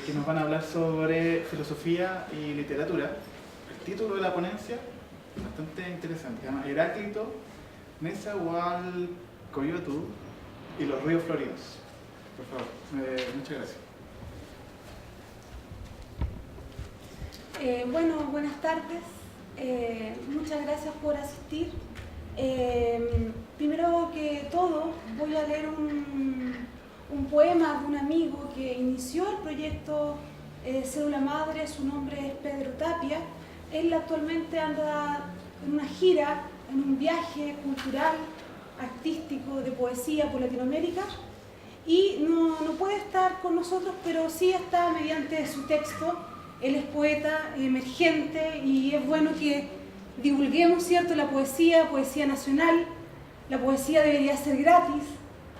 que nos van a hablar sobre filosofía y literatura. El título de la ponencia es bastante interesante, se llama Heráclito, Nezahualcóyotl y los ríos floridos. Por favor, muchas gracias. Bueno, buenas tardes. Muchas gracias por asistir. Primero que todo, voy a leer un poema de un amigo que inició el proyecto Cédula Madre. Su nombre es Pedro Tapia. Él actualmente anda en una gira, en un viaje cultural, artístico, de poesía por Latinoamérica, y no puede estar con nosotros, pero sí está mediante su texto. Él es poeta emergente y es bueno que divulguemos, ¿cierto?, la poesía nacional. La poesía debería ser gratis,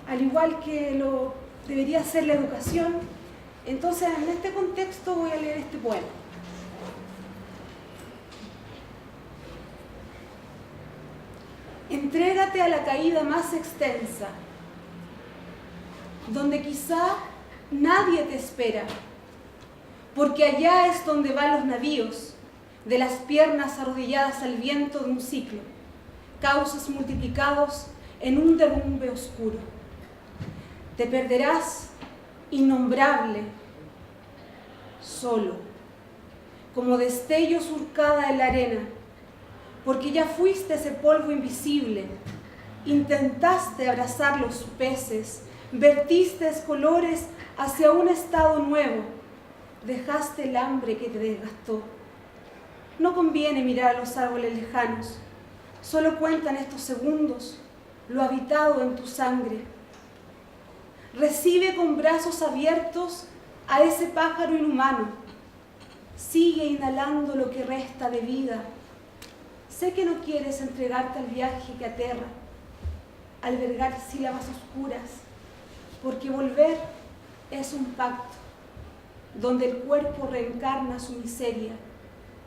al igual que lo debería ser la educación. Entonces, en este contexto voy a leer este poema. Entrégate a la caída más extensa, donde quizá nadie te espera, porque allá es donde van los navíos, de las piernas arrodilladas al viento de un ciclo, cauces multiplicados en un derrumbe oscuro. Te perderás innombrable, solo, como destello surcada en la arena, porque ya fuiste ese polvo invisible, intentaste abrazar los peces, vertiste colores hacia un estado nuevo, dejaste el hambre que te desgastó. No conviene mirar a los árboles lejanos, solo cuentan estos segundos lo habitado en tu sangre. Recibe con brazos abiertos a ese pájaro inhumano. Sigue inhalando lo que resta de vida. Sé que no quieres entregarte al viaje que aterra, albergar sílabas oscuras, porque volver es un pacto, donde el cuerpo reencarna su miseria,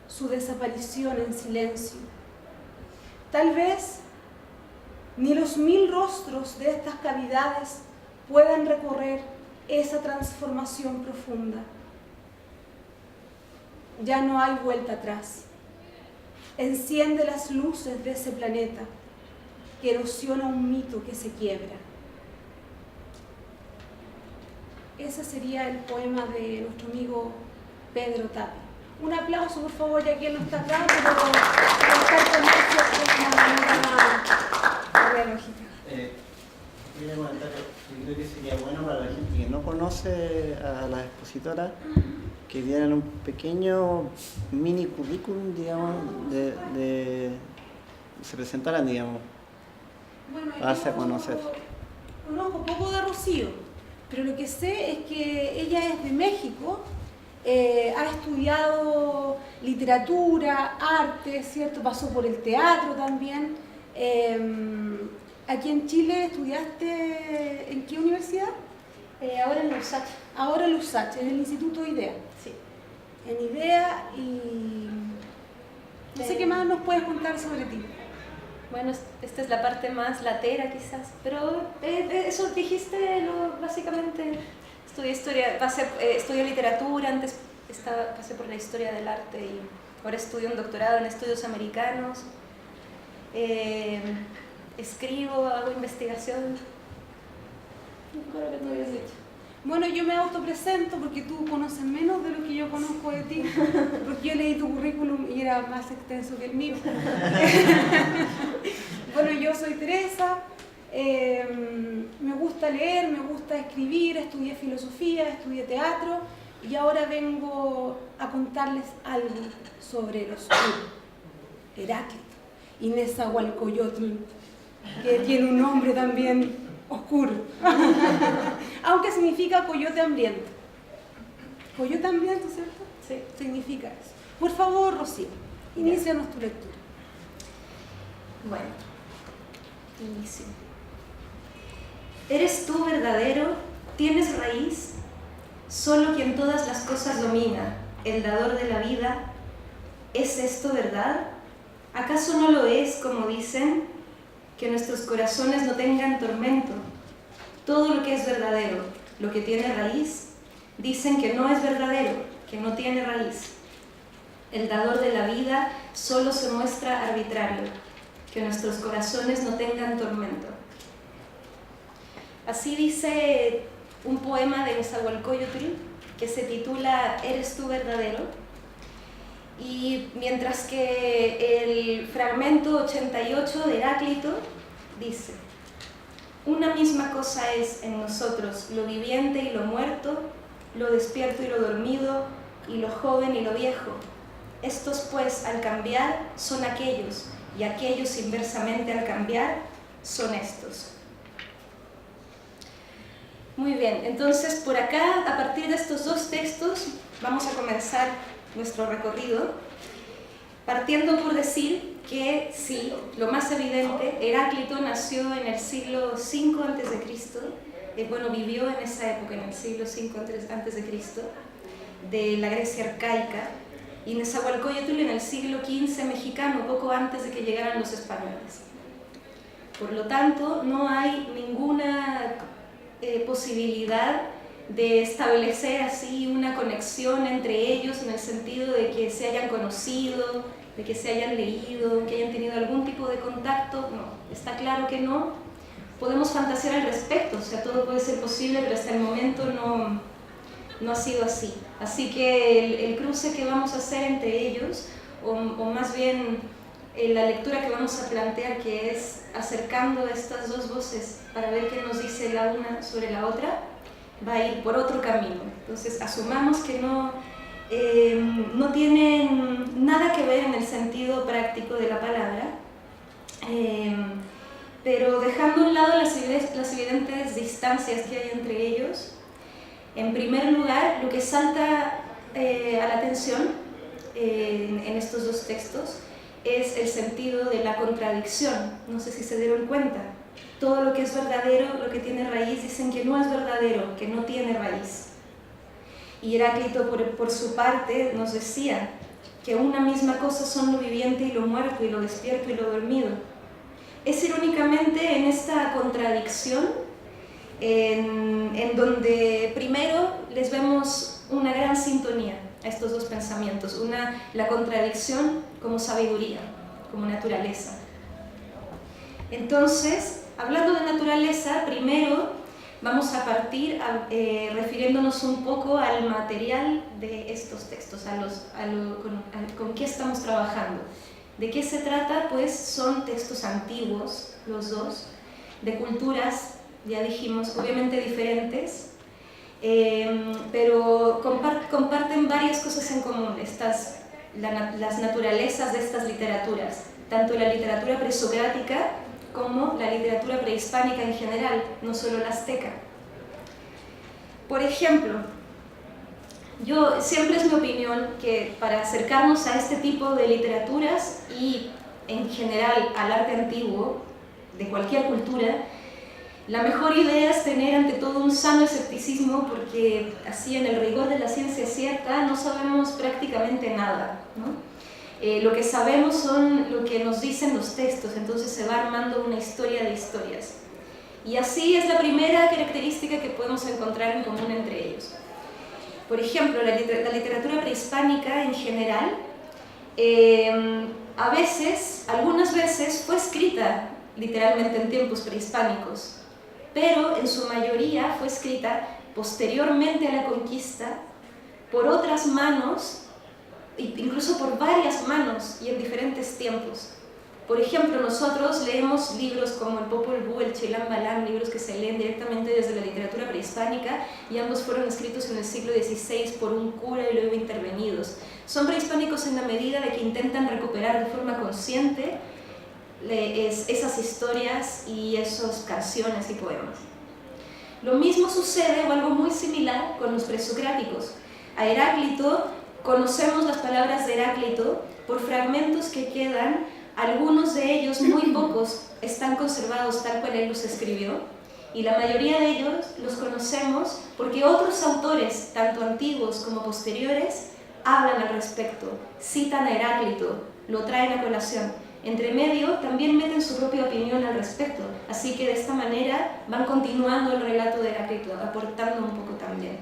su desaparición en silencio. Tal vez ni los 1000 rostros de estas cavidades puedan recorrer esa transformación profunda. Ya no hay vuelta atrás. Enciende las luces de ese planeta que erosiona un mito que se quiebra. Ese sería el poema de nuestro amigo Pedro Tapia. Un aplauso, por favor, ya que él no está acá, pero estar con nosotros lógica. Quería comentar que yo creo que sería bueno para la gente que no conoce a las expositoras que dieran un pequeño mini currículum, digamos, se presentaran, digamos, Bueno, a darse a conocer. Conozco poco de Rocío, pero lo que sé es que ella es de México. Ha estudiado literatura, arte, ¿cierto? Pasó por el teatro también. Aquí en Chile estudiaste, ¿en qué universidad? Ahora en Lusach. Ahora en Lusach, en el Instituto IDEA. Sí. En IDEA, y no sé qué más nos puedes contar sobre ti. Bueno, esta es la parte más latera quizás, pero eso dijiste básicamente. Estudié historia, estudié literatura, antes pasé por la historia del arte y ahora estudio un doctorado en estudios americanos. Escribo, hago investigación. Creo que tú habías dicho. Bueno, yo me autopresento porque tú conoces menos de lo que yo conozco de ti, porque yo leí tu currículum y era más extenso que el mío. Bueno, yo soy Teresa, me gusta leer, me gusta escribir, estudié filosofía, estudié teatro y ahora vengo a contarles algo sobre el oscuro, Heráclito y Nezahualcóyotl, que tiene un nombre también oscuro, aunque significa coyote hambriento. Coyote hambriento, ¿cierto? Sí. Significa eso. Por favor, Rocío, inícianos tu lectura. Bueno, inicio. ¿Eres tú verdadero? ¿Tienes raíz? Solo quien todas las cosas domina, el dador de la vida. ¿Es esto verdad? ¿Acaso no lo es, como dicen? Que nuestros corazones no tengan tormento. Todo lo que es verdadero, lo que tiene raíz, dicen que no es verdadero, que no tiene raíz. El dador de la vida solo se muestra arbitrario, que nuestros corazones no tengan tormento. Así dice un poema de Nezahualcóyotl que se titula ¿Eres tú verdadero? Y mientras que el fragmento 88 de Heráclito dice: una misma cosa es en nosotros lo viviente y lo muerto, lo despierto y lo dormido, y lo joven y lo viejo. Estos pues al cambiar son aquellos, y aquellos inversamente al cambiar son estos. Muy bien, entonces por acá, a partir de estos dos textos, vamos a comenzar nuestro recorrido, partiendo por decir que sí, lo más evidente, Heráclito nació en el siglo V a.C., bueno, vivió en esa época, en el siglo V a.C., de la Grecia arcaica, y Nezahualcóyotl en el siglo XV mexicano, poco antes de que llegaran los españoles. Por lo tanto, no hay ninguna posibilidad de establecer así una conexión entre ellos en el sentido de que se hayan conocido, de que se hayan leído, que hayan tenido algún tipo de contacto. No, está claro que no. Podemos fantasear al respecto, o sea, todo puede ser posible, pero hasta el momento no ha sido así. Así que el cruce que vamos a hacer entre ellos, o más bien la lectura que vamos a plantear, que es acercando estas dos voces para ver qué nos dice la una sobre la otra, va a ir por otro camino. Entonces asumamos que no tienen nada que ver en el sentido práctico de la palabra, pero dejando a un lado las evidentes distancias que hay entre ellos. En primer lugar, lo que salta a la atención en estos dos textos es el sentido de la contradicción. No sé si se dieron cuenta. Todo lo que es verdadero, lo que tiene raíz, dicen que no es verdadero, que no tiene raíz. Y Heráclito, por su parte, nos decía que una misma cosa son lo viviente y lo muerto, y lo despierto y lo dormido. Es irónicamente en esta contradicción en donde primero les vemos una gran sintonía a estos dos pensamientos, la contradicción como sabiduría, como naturaleza. Entonces, hablando de naturaleza, primero vamos a partir refiriéndonos un poco al material de estos textos, con qué estamos trabajando. ¿De qué se trata? Pues son textos antiguos, los dos, de culturas, ya dijimos, obviamente diferentes, pero comparten varias cosas en común, las naturalezas de estas literaturas, tanto la literatura presocrática como la literatura prehispánica en general, no solo la azteca. Por ejemplo, siempre es mi opinión que para acercarnos a este tipo de literaturas y en general al arte antiguo de cualquier cultura, la mejor idea es tener ante todo un sano escepticismo, porque así en el rigor de la ciencia cierta no sabemos prácticamente nada, ¿no? Lo que sabemos son lo que nos dicen los textos, entonces se va armando una historia de historias. Y así es la primera característica que podemos encontrar en común entre ellos. Por ejemplo, la literatura prehispánica en general, algunas veces fue escrita literalmente en tiempos prehispánicos, pero en su mayoría fue escrita posteriormente a la conquista por otras manos, incluso por varias manos y en diferentes tiempos. Por ejemplo, nosotros leemos libros como el Popol Vuh, el Chilam Balam, libros que se leen directamente desde la literatura prehispánica, y ambos fueron escritos en el siglo XVI por un cura y luego intervenidos. Son prehispánicos en la medida de que intentan recuperar de forma consciente esas historias y esas canciones y poemas. Lo mismo sucede, o algo muy similar, con los presocráticos. A Heráclito, conocemos las palabras de Heráclito por fragmentos que quedan, algunos de ellos, muy pocos, están conservados tal cual él los escribió, y la mayoría de ellos los conocemos porque otros autores, tanto antiguos como posteriores, hablan al respecto, citan a Heráclito, lo traen a colación. Entre medio también meten su propia opinión al respecto, así que de esta manera van continuando el relato de Heráclito, aportando un poco también.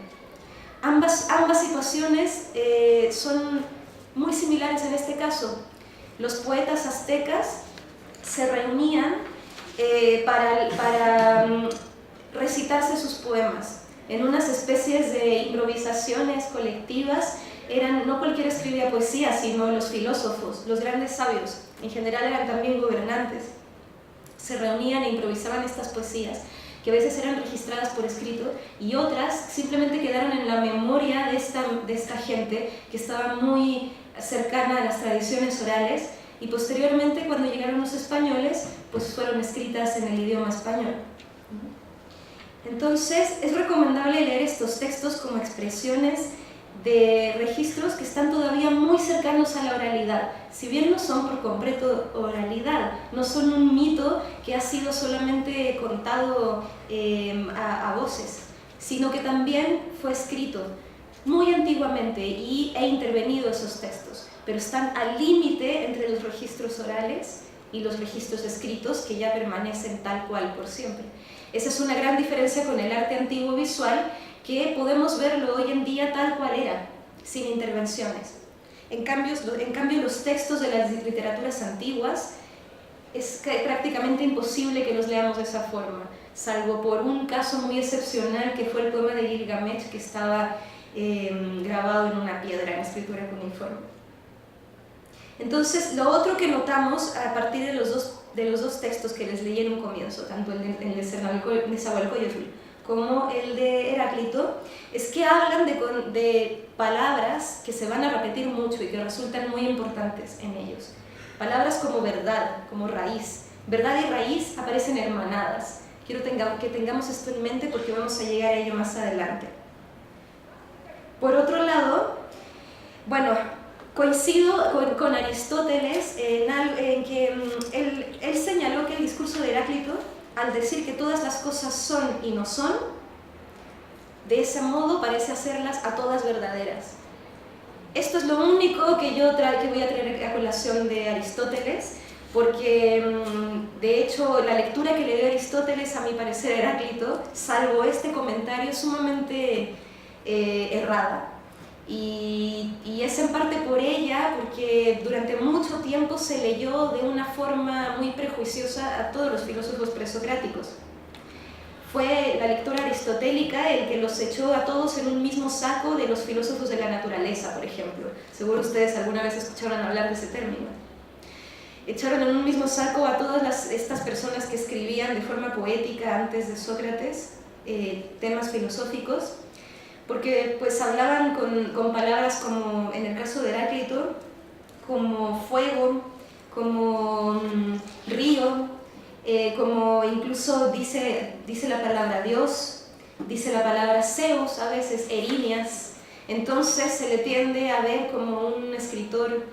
ambas situaciones son muy similares en este caso. Los poetas aztecas se reunían para recitarse sus poemas en unas especies de improvisaciones colectivas. No cualquiera escribía poesía, sino los filósofos, los grandes sabios, en general eran también gobernantes. Se reunían e improvisaban estas poesías, que a veces eran registradas por escrito y otras simplemente quedaron en la memoria de esta gente que estaba muy cercana a las tradiciones orales, y posteriormente, cuando llegaron los españoles, pues fueron escritas en el idioma español. Entonces, es recomendable leer estos textos como expresiones de registros que están todavía muy cercanos a la oralidad. Si bien no son por completo oralidad, no son un mito que ha sido solamente contado a voces, sino que también fue escrito muy antiguamente e intervenido esos textos, pero están al límite entre los registros orales y los registros escritos, que ya permanecen tal cual por siempre. Esa es una gran diferencia con el arte antiguo visual, que podemos verlo hoy en día tal cual era, sin intervenciones. En cambio, los textos de las literaturas antiguas es prácticamente imposible que los leamos de esa forma, salvo por un caso muy excepcional que fue el poema de Gilgamesh, que estaba grabado en una piedra en escritura cuneiforme. Entonces, lo otro que notamos a partir de los dos textos que les leí en un comienzo, tanto el de Nezahualcóyotl como el de Heráclito, es que hablan de palabras que se van a repetir mucho y que resultan muy importantes en ellos. Palabras como verdad, como raíz. Verdad y raíz aparecen hermanadas. Quiero que tengamos esto en mente porque vamos a llegar a ello más adelante. Por otro lado, bueno, coincido con Aristóteles en que él señaló que el discurso de Heráclito, al decir que todas las cosas son y no son, de ese modo parece hacerlas a todas verdaderas. Esto es lo único que voy a traer a colación de Aristóteles, porque de hecho la lectura que le dio Aristóteles, a mi parecer, a Heráclito, salvo este comentario, es sumamente errada. Y es en parte por ella, porque durante mucho tiempo se leyó de una forma muy prejuiciosa a todos los filósofos presocráticos. Fue la lectura aristotélica el que los echó a todos en un mismo saco de los filósofos de la naturaleza, por ejemplo. Seguro ustedes alguna vez escucharon hablar de ese término. Echaron en un mismo saco a todas estas personas que escribían de forma poética antes de Sócrates temas filosóficos, porque pues hablaban con palabras como, en el caso de Heráclito, como fuego, como río, como incluso dice la palabra Dios, dice la palabra Zeus, a veces Erinias. Entonces se le tiende a ver como un escritor,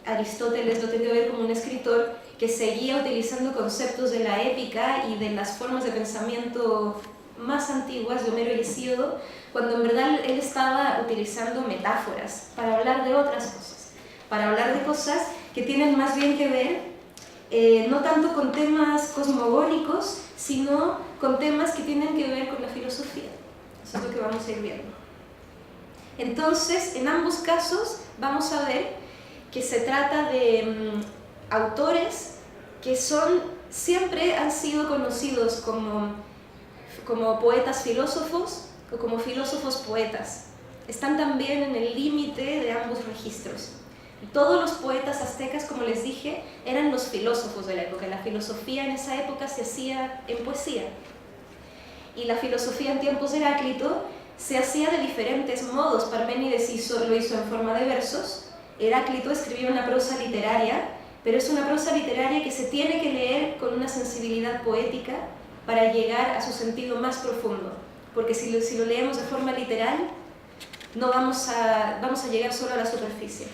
Aristóteles lo tiende a ver como un escritor que seguía utilizando conceptos de la épica y de las formas de pensamiento más antiguas de Homero y Hesíodo, cuando en verdad él estaba utilizando metáforas para hablar de otras cosas, para hablar de cosas que tienen más bien que ver no tanto con temas cosmogónicos, sino con temas que tienen que ver con la filosofía. Eso es lo que vamos a ir viendo. Entonces, en ambos casos vamos a ver que se trata de autores que siempre han sido conocidos como poetas filósofos o como filósofos poetas. Están también en el límite de ambos registros. Todos los poetas aztecas, como les dije, eran los filósofos de la época. La filosofía en esa época se hacía en poesía. Y la filosofía en tiempos de Heráclito se hacía de diferentes modos. Parménides lo hizo en forma de versos. Heráclito escribió una prosa literaria, pero es una prosa literaria que se tiene que leer con una sensibilidad poética para llegar a su sentido más profundo. Porque si lo leemos de forma literal, no vamos a llegar solo a la superficie.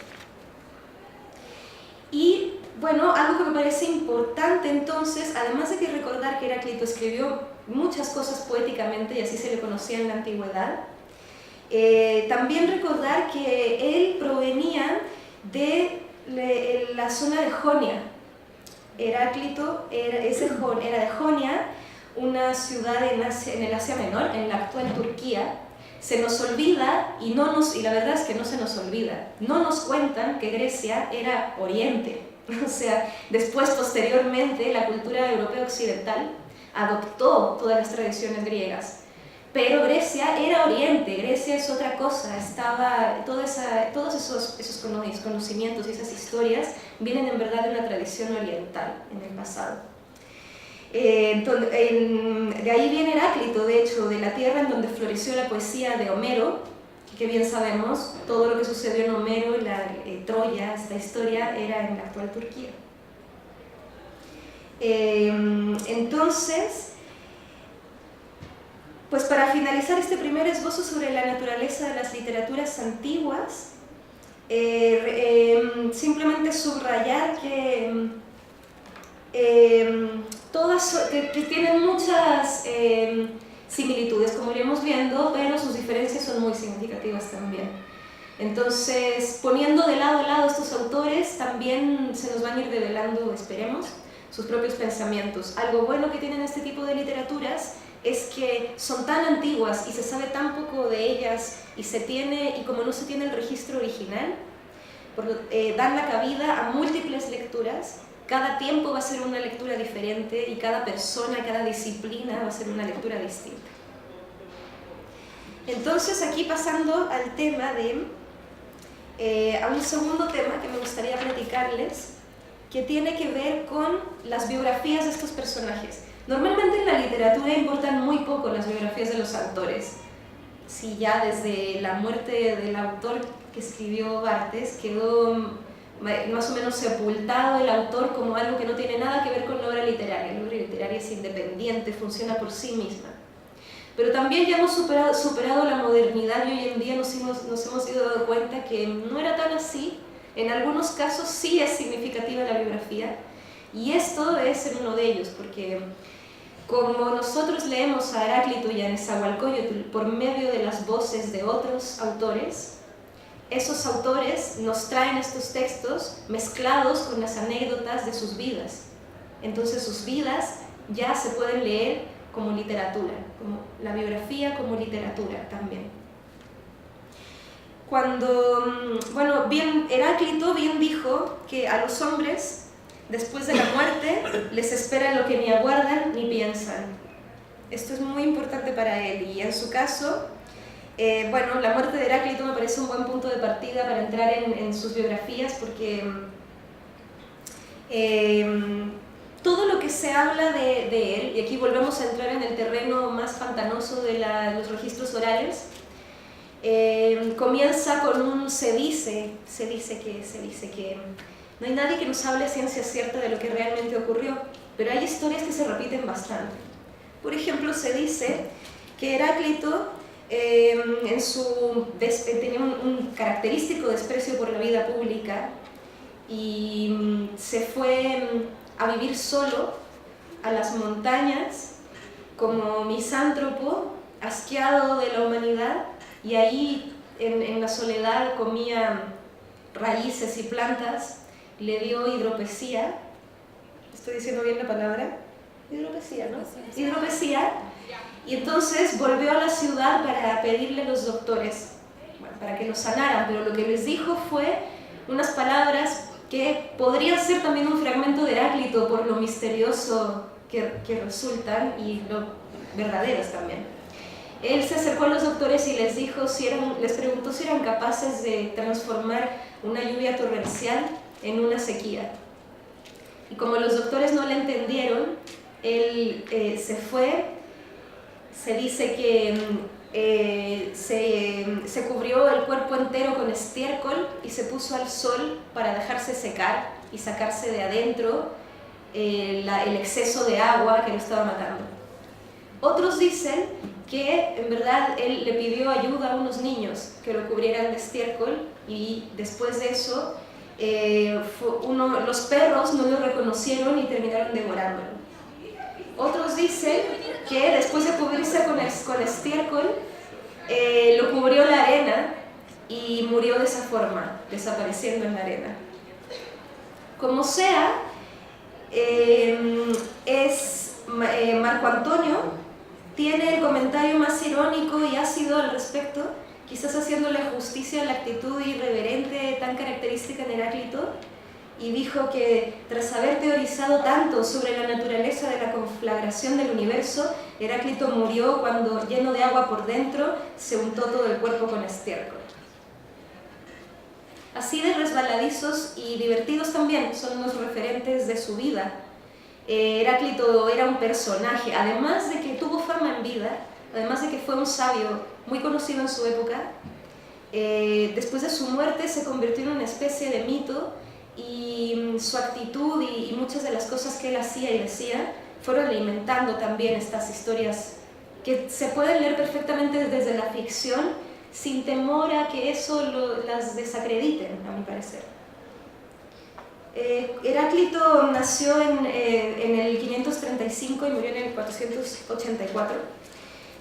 Y bueno, algo que me parece importante entonces, además de que recordar que Heráclito escribió muchas cosas poéticamente y así se le conocía en la antigüedad, también recordar que él provenía de la zona de Jonia. Heráclito era de Jonia, una ciudad en el Asia Menor, en la actual Turquía. se nos olvida, y la verdad es que no se nos olvida, no nos cuentan que Grecia era Oriente. O sea, después, posteriormente, la cultura europea occidental adoptó todas las tradiciones griegas, pero Grecia era Oriente, Grecia es otra cosa, todos esos conocimientos y esas historias vienen en verdad de una tradición oriental en el pasado. De ahí viene Heráclito, de hecho, de la tierra en donde floreció la poesía de Homero, que bien sabemos, todo lo que sucedió en Homero, Troya, esta historia, era en la actual Turquía. Entonces, pues para finalizar este primer esbozo sobre la naturaleza de las literaturas antiguas, simplemente subrayar que tienen muchas similitudes, como iremos viendo, pero sus diferencias son muy significativas también. Entonces, poniendo de lado a lado estos autores, también se nos van a ir revelando, esperemos, sus propios pensamientos. Algo bueno que tienen este tipo de literaturas es que son tan antiguas y se sabe tan poco de ellas y como no se tiene el registro original, dan la cabida a múltiples lecturas. Cada tiempo va a ser una lectura diferente y cada persona, cada disciplina va a ser una lectura distinta. Entonces, aquí pasando al tema a un segundo tema que me gustaría platicarles, que tiene que ver con las biografías de estos personajes. Normalmente en la literatura importan muy poco las biografías de los autores. Si ya desde la muerte del autor que escribió Barthes quedó más o menos sepultado el autor como algo que no tiene nada que ver con la obra literaria. La obra literaria es independiente, funciona por sí misma. Pero también ya hemos superado la modernidad y hoy en día nos hemos ido dando cuenta que no era tan así. En algunos casos sí es significativa la biografía, y esto debe ser uno de ellos, porque como nosotros leemos a Heráclito y a Nezahualcóyotl por medio de las voces de otros autores, esos autores nos traen estos textos mezclados con las anécdotas de sus vidas. Entonces sus vidas ya se pueden leer como literatura, como la biografía como literatura también. Heráclito bien dijo que a los hombres, después de la muerte, les espera lo que ni aguardan ni piensan. Esto es muy importante para él, y en su caso, la muerte de Heráclito me parece un buen punto de partida para entrar en sus biografías, porque todo lo que se habla de él, y aquí volvemos a entrar en el terreno más pantanoso de los registros orales, comienza con un se dice que no hay nadie que nos hable a ciencia cierta de lo que realmente ocurrió, pero hay historias que se repiten bastante. Por ejemplo, se dice que Heráclito tenía un característico desprecio por la vida pública y se fue a vivir solo a las montañas como misántropo, asqueado de la humanidad, y ahí en la soledad comía raíces y plantas. Le dio hidropesía. ¿Estoy diciendo bien la palabra? Hidropesía, ¿no? Hidropesía. Y entonces volvió a la ciudad para pedirle a los doctores, para que lo sanaran, pero lo que les dijo fue unas palabras que podrían ser también un fragmento de Heráclito por lo misterioso que resultan y lo verdaderos también. Él se acercó a los doctores y les preguntó si eran capaces de transformar una lluvia torrencial en una sequía. Y como los doctores no le entendieron, él se fue. Se dice que se cubrió el cuerpo entero con estiércol y se puso al sol para dejarse secar y sacarse de adentro el exceso de agua que lo estaba matando. Otros dicen que en verdad él le pidió ayuda a unos niños que lo cubrieran de estiércol, y después de eso los perros no lo reconocieron y terminaron devorándolo. Otros dicen que después de cubrirse con estiércol, lo cubrió la arena y murió de esa forma, desapareciendo en la arena. Como sea, Marco Antonio tiene el comentario más irónico y ácido al respecto, quizás haciéndole justicia a la actitud irreverente tan característica en Heráclito, y dijo que tras haber teorizado tanto sobre la naturaleza de la conflagración del universo, Heráclito murió cuando, lleno de agua por dentro, se untó todo el cuerpo con estiércol. Así de resbaladizos y divertidos también son los referentes de su vida. Heráclito era un personaje, además de que tuvo fama en vida, además de que fue un sabio muy conocido en su época. Después de su muerte se convirtió en una especie de mito, y su actitud y muchas de las cosas que él hacía y decía fueron alimentando también estas historias que se pueden leer perfectamente desde la ficción sin temor a que eso las desacrediten, a mi parecer. Heráclito nació en el 535 y murió en el 484,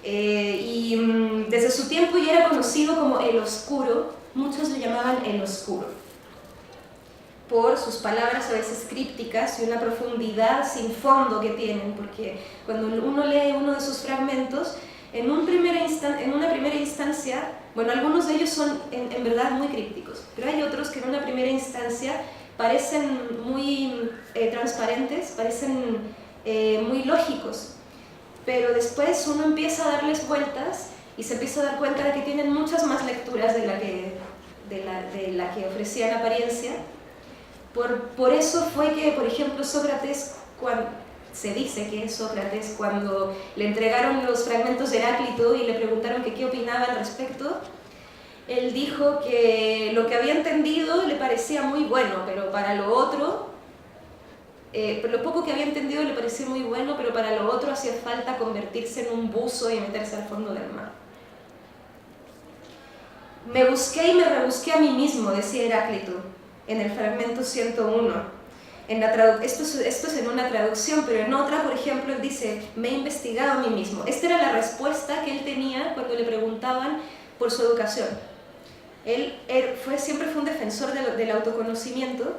y desde su tiempo ya era conocido como el Oscuro. Muchos le llamaban el Oscuro por sus palabras a veces crípticas y una profundidad sin fondo que tienen, porque cuando uno lee uno de sus fragmentos, en una primera instancia, bueno, algunos de ellos son en verdad muy crípticos, pero hay otros que en una primera instancia parecen muy transparentes, parecen muy lógicos, pero después uno empieza a darles vueltas y se empieza a dar cuenta de que tienen muchas más lecturas de la que ofrecían apariencia. Por eso fue que, por ejemplo, Sócrates, se dice que Sócrates, cuando le entregaron los fragmentos de Heráclito y le preguntaron que qué opinaba al respecto, él dijo que lo que había entendido le parecía muy bueno, pero para lo otro, lo poco que había entendido le parecía muy bueno, pero para lo otro hacía falta convertirse en un buzo y meterse al fondo del mar. Me busqué y me rebusqué a mí mismo, decía Heráclito en el fragmento 101. Esto es en una traducción, pero en otra, por ejemplo, él dice: me he investigado a mí mismo. Esta era la respuesta que él tenía cuando le preguntaban por su educación. Él siempre fue un defensor del autoconocimiento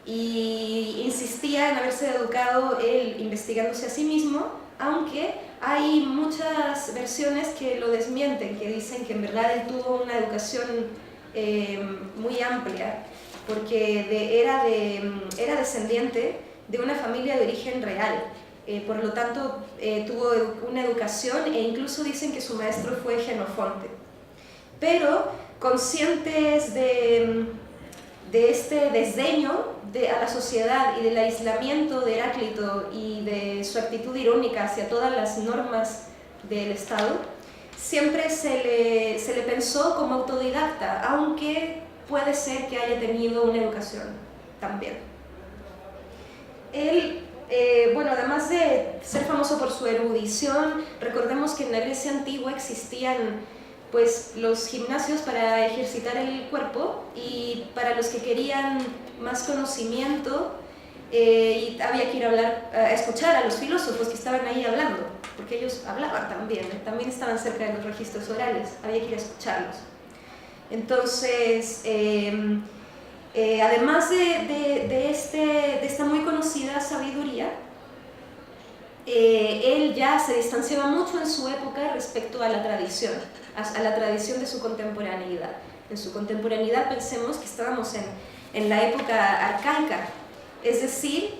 y insistía en haberse educado él investigándose a sí mismo, aunque hay muchas versiones que lo desmienten, que dicen que en verdad él tuvo una educación muy amplia, porque era descendiente de una familia de origen real, por lo tanto tuvo una educación, e incluso dicen que su maestro fue Jenofonte. Pero conscientes de este desdeño a la sociedad y del aislamiento de Heráclito y de su actitud irónica hacia todas las normas del Estado, siempre se le pensó como autodidacta, aunque puede ser que haya tenido una educación también. Él, además de ser famoso por su erudición, recordemos que en la Grecia antigua existían los gimnasios para ejercitar el cuerpo, y para los que querían más conocimiento y había que ir a escuchar a los filósofos que estaban ahí hablando, porque ellos hablaban también estaban cerca de los registros orales, había que ir a escucharlos. Entonces, además de esta muy conocida sabiduría, él ya se distanciaba mucho en su época respecto a la tradición de su contemporaneidad. En su contemporaneidad pensemos que estábamos en la época arcaica, es decir,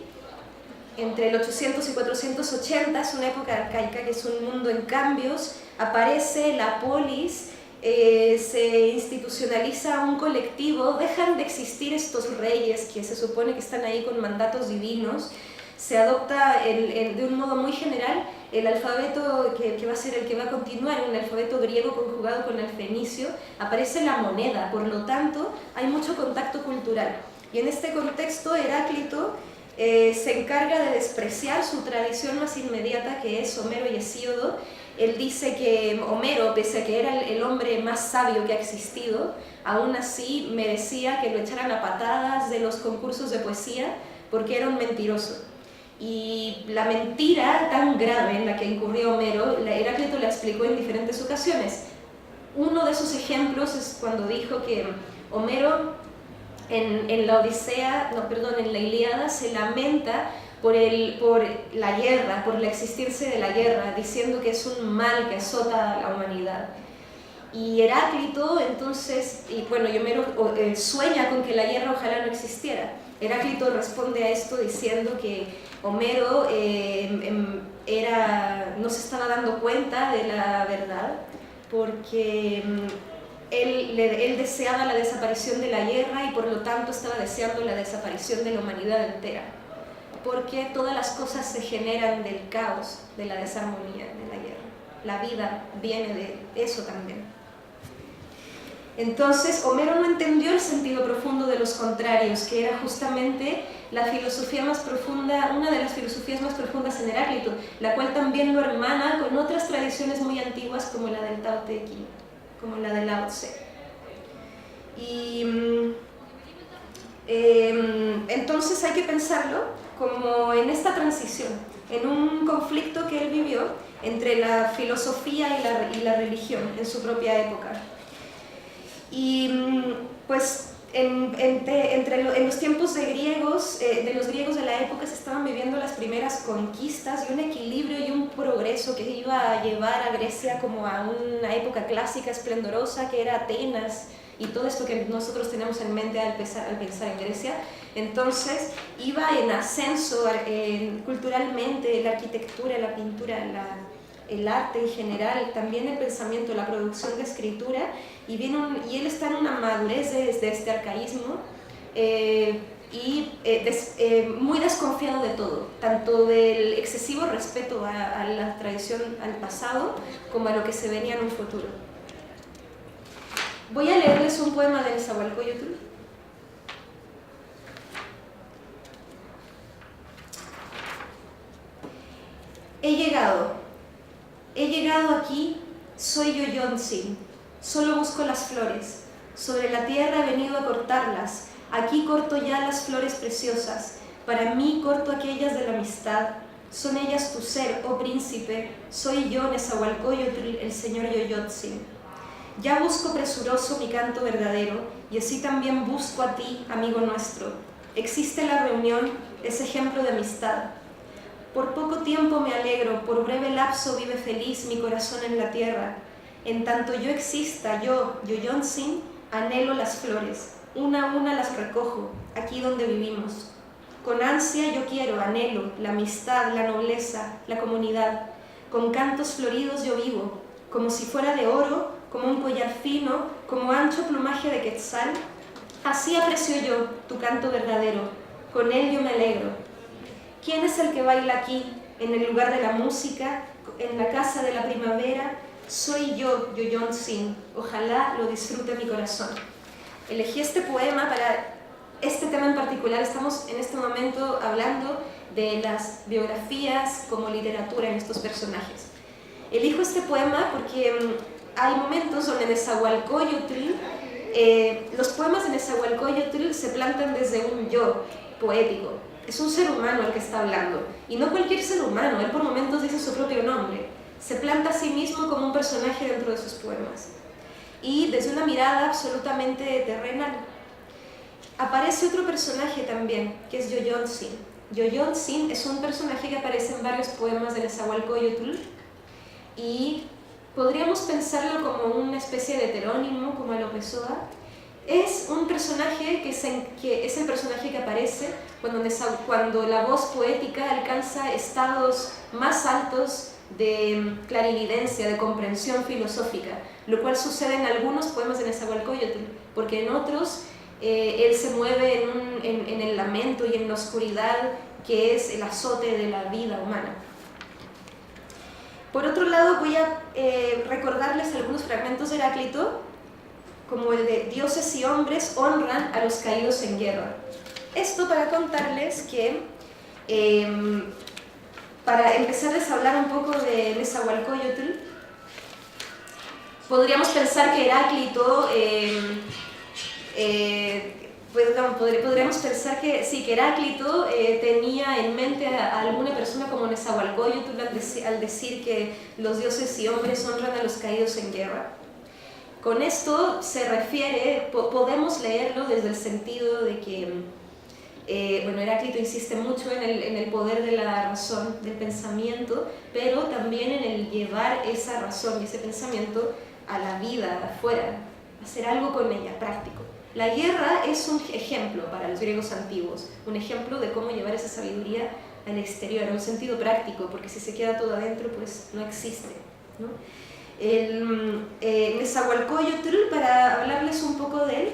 entre el 800 y 480 es una época arcaica, que es un mundo en cambios, aparece la polis, se institucionaliza un colectivo, dejan de existir estos reyes que se supone que están ahí con mandatos divinos, se adopta de un modo muy general el alfabeto que va a ser el que va a continuar, un alfabeto griego conjugado con el fenicio, aparece la moneda, por lo tanto hay mucho contacto cultural. Y en este contexto Heráclito se encarga de despreciar su tradición más inmediata, que es Homero y Hesíodo. Él dice que Homero, pese a que era el hombre más sabio que ha existido, aún así merecía que lo echaran a patadas de los concursos de poesía porque era un mentiroso. Y la mentira tan grave en la que incurrió Homero, Heráclito la explicó en diferentes ocasiones. Uno de esos ejemplos es cuando dijo que Homero en la Ilíada se lamenta por la guerra, por la existencia de la guerra, diciendo que es un mal que azota a la humanidad. Y Heráclito, entonces, y bueno, Homero sueña con que la guerra ojalá no existiera. Heráclito responde a esto diciendo que Homero no se estaba dando cuenta de la verdad, porque él deseaba la desaparición de la guerra y por lo tanto estaba deseando la desaparición de la humanidad entera, porque todas las cosas se generan del caos, de la desarmonía, de la guerra. La vida viene de eso también. Entonces, Homero no entendió el sentido profundo de los contrarios, que era justamente la filosofía más profunda, una de las filosofías más profundas en Heráclito, la cual también lo hermana con otras tradiciones muy antiguas como la del Tao Te Ching, como la de Lao Tse. Y entonces hay que pensarlo como en esta transición, en un conflicto que él vivió entre la filosofía y la religión en su propia época. Y pues en los tiempos de los griegos de la época se estaban viviendo las primeras conquistas y un equilibrio y un progreso que iba a llevar a Grecia como a una época clásica esplendorosa que era Atenas y todo esto que nosotros tenemos en mente al pensar en Grecia. Entonces iba en ascenso culturalmente, la arquitectura, la pintura, el arte en general, también el pensamiento, la producción de escritura, y él está en una madurez de este arcaísmo muy desconfiado de todo, tanto del excesivo respeto a la tradición, al pasado, como a lo que se venía en un futuro. Voy a leerles un poema de Nezahualcóyotl. He llegado aquí, soy Yoyontsin, solo busco las flores, sobre la tierra he venido a cortarlas, aquí corto ya las flores preciosas, para mí corto aquellas de la amistad, son ellas tu ser, oh príncipe, soy yo Nezahualcóyotl, el señor Yoyontsin. Ya busco presuroso mi canto verdadero, y así también busco a ti, amigo nuestro. Existe la reunión, es ejemplo de amistad. Por poco tiempo me alegro, por breve lapso vive feliz mi corazón en la tierra. En tanto yo exista, yo, Yoyontsin, anhelo las flores, una a una las recojo, aquí donde vivimos. Con ansia yo quiero, anhelo, la amistad, la nobleza, la comunidad. Con cantos floridos yo vivo, como si fuera de oro, como un collar fino, como ancho plumaje de quetzal. Así aprecio yo tu canto verdadero, con él yo me alegro. ¿Quién es el que baila aquí, en el lugar de la música, en la casa de la primavera? Soy yo, Yoyontsin, ojalá lo disfrute mi corazón. Elegí este poema para este tema en particular. Estamos en este momento hablando de las biografías como literatura en estos personajes. Elijo este poema porque hay momentos donde Nezahualcóyotl, los poemas de Nezahualcóyotl se plantan desde un yo poético. Es un ser humano el que está hablando, y no cualquier ser humano, él por momentos dice su propio nombre, se planta a sí mismo como un personaje dentro de sus poemas, y desde una mirada absolutamente terrenal. Aparece otro personaje también, que es Yoyontsin. Yoyontsin es un personaje que aparece en varios poemas de Nezahualcóyotl, y podríamos pensarlo como una especie de heterónimo, como a lo Pessoa. Es un personaje que es el personaje que aparece cuando la voz poética alcanza estados más altos de clarividencia, de comprensión filosófica, lo cual sucede en algunos poemas de Nezahualcóyotl, porque en otros él se mueve en el lamento y en la oscuridad que es el azote de la vida humana. Por otro lado, voy a recordarles algunos fragmentos de Heráclito, como el de dioses y hombres honran a los caídos en guerra. Esto para contarles que, para empezarles a hablar un poco de Nezahualcóyotl, podríamos pensar que Heráclito, podríamos pensar que sí, que Heráclito tenía en mente a alguna persona como Nezahualcóyotl al decir que los dioses y hombres honran a los caídos en guerra. Con esto se refiere, podemos leerlo desde el sentido de que Bueno, Heráclito insiste mucho en el poder de la razón, del pensamiento, pero también en el llevar esa razón y ese pensamiento a la vida, afuera, hacer algo con ella, práctico. La guerra es un ejemplo para los griegos antiguos, un ejemplo de cómo llevar esa sabiduría al exterior, en un sentido práctico, porque si se queda todo adentro, pues no existe, ¿no? Nezahualcóyotl, para hablarles un poco de él,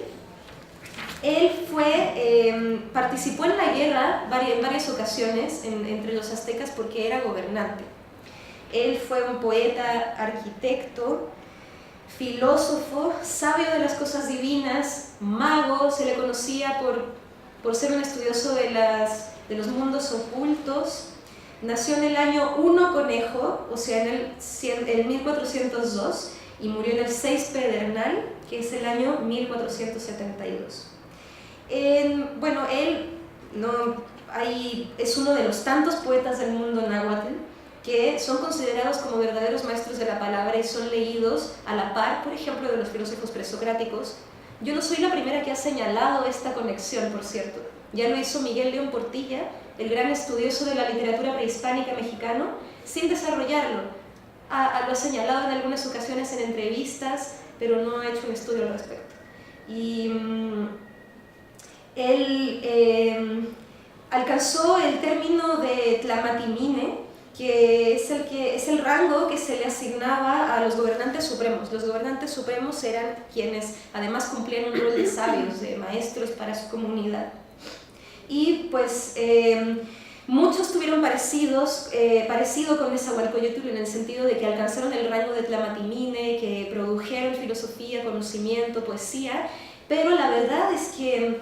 participó en la guerra en varias ocasiones entre los aztecas porque era gobernante. Él fue un poeta, arquitecto, filósofo, sabio de las cosas divinas, mago, se le conocía por ser un estudioso de los mundos ocultos. Nació en el año 1 Conejo, o sea, en el 1402, y murió en el 6 Pedernal, que es el año 1472. Bueno, él es uno de los tantos poetas del mundo náhuatl que son considerados como verdaderos maestros de la palabra y son leídos a la par, por ejemplo, de los filósofos presocráticos. Yo no soy la primera que ha señalado esta conexión, por cierto. Ya lo hizo Miguel León Portilla, el gran estudioso de la literatura prehispánica mexicano, sin desarrollarlo. Lo ha señalado en algunas ocasiones en entrevistas, pero no ha hecho un estudio al respecto. Y él alcanzó el término de Tlamatimine, que es el rango que se le asignaba a los gobernantes supremos. Los gobernantes supremos eran quienes además cumplían un rol de sabios, de maestros para su comunidad. Y pues muchos tuvieron parecido con Nezahualcóyotl en el sentido de que alcanzaron el rango de Tlamatimine, que produjeron filosofía, conocimiento, poesía, pero la verdad es que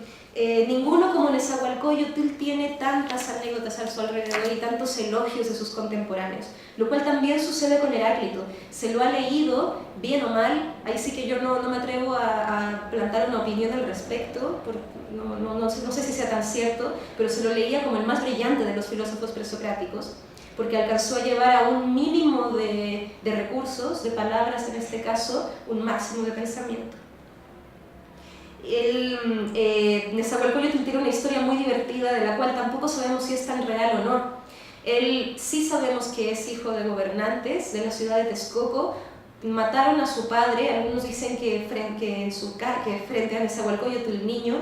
ninguno como Nezahualcóyotl tiene tantas anécdotas a su alrededor y tantos elogios de sus contemporáneos, lo cual también sucede con Heráclito. Se lo ha leído, bien o mal, ahí sí que yo no me atrevo a plantar una opinión al respecto, no sé si sea tan cierto, pero se lo leía como el más brillante de los filósofos presocráticos, porque alcanzó a llevar a un mínimo de recursos, de palabras en este caso, un máximo de pensamiento. Nezahualcóyotl tiene una historia muy divertida de la cual tampoco sabemos si es tan real o no. Él sí sabemos que es hijo de gobernantes de la ciudad de Texcoco. Mataron a su padre, algunos dicen que frente a Nezahualcóyotl el niño,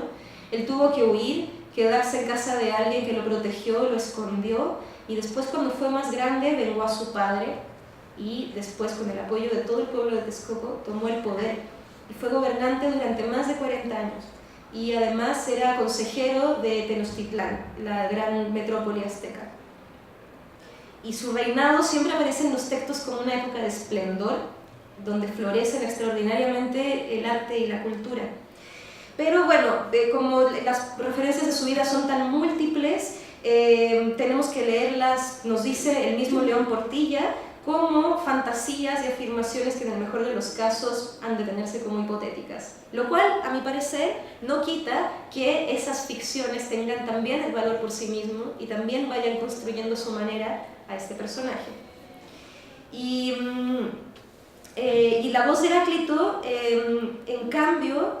él tuvo que huir, quedarse en casa de alguien que lo protegió, lo escondió, y después cuando fue más grande vengó a su padre y después con el apoyo de todo el pueblo de Texcoco tomó el poder. Y fue gobernante durante más de 40 años y además era consejero de Tenochtitlán, la gran metrópoli azteca. Y su reinado siempre aparece en los textos como una época de esplendor, donde florecen extraordinariamente el arte y la cultura. Pero bueno, como las referencias de su vida son tan múltiples, tenemos que leerlas, nos dice el mismo León Portilla, como fantasías y afirmaciones que en el mejor de los casos han de tenerse como hipotéticas. Lo cual, a mi parecer, no quita que esas ficciones tengan también el valor por sí mismo y también vayan construyendo su manera a este personaje. Y la voz de Heráclito, en cambio,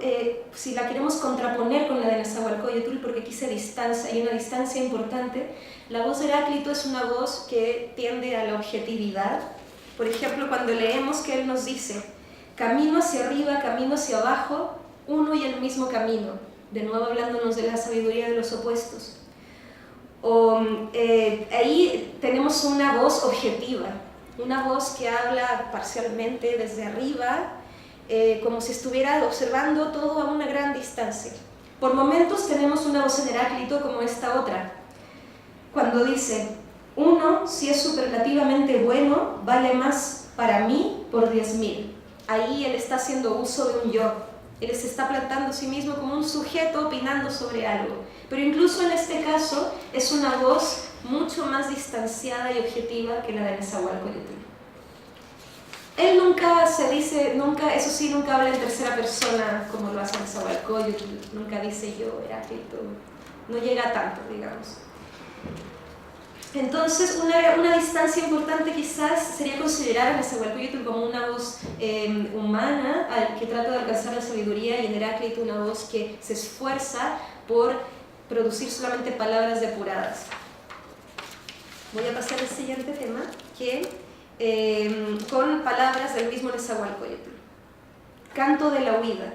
si la queremos contraponer con la de Nezahualcóyotl, porque aquí hay una distancia importante, la voz de Heráclito es una voz que tiende a la objetividad. Por ejemplo, cuando leemos que él nos dice, camino hacia arriba, camino hacia abajo, uno y el mismo camino, de nuevo hablándonos de la sabiduría de los opuestos. Ahí tenemos una voz objetiva, una voz que habla parcialmente desde arriba, como si estuviera observando todo a una gran distancia. Por momentos tenemos una voz en Heráclito como esta otra, cuando dice, uno, si es superlativamente bueno, vale más para mí por 10.000. Ahí él está haciendo uso de un yo, él se está plantando a sí mismo como un sujeto opinando sobre algo. Pero incluso en este caso es una voz mucho más distanciada y objetiva que la de Nezahualcóyotl. Él nunca eso sí, nunca habla en tercera persona como lo hace Nezahualcóyotl, nunca dice yo, Heráclito, no llega tanto, digamos. Entonces, una distancia importante quizás sería considerar a Nezahualcóyotl como una voz humana que trata de alcanzar la sabiduría y en Heráclito una voz que se esfuerza por producir solamente palabras depuradas. Voy a pasar al siguiente tema, con palabras del mismo Nezahualcóyotl. Canto de la huida.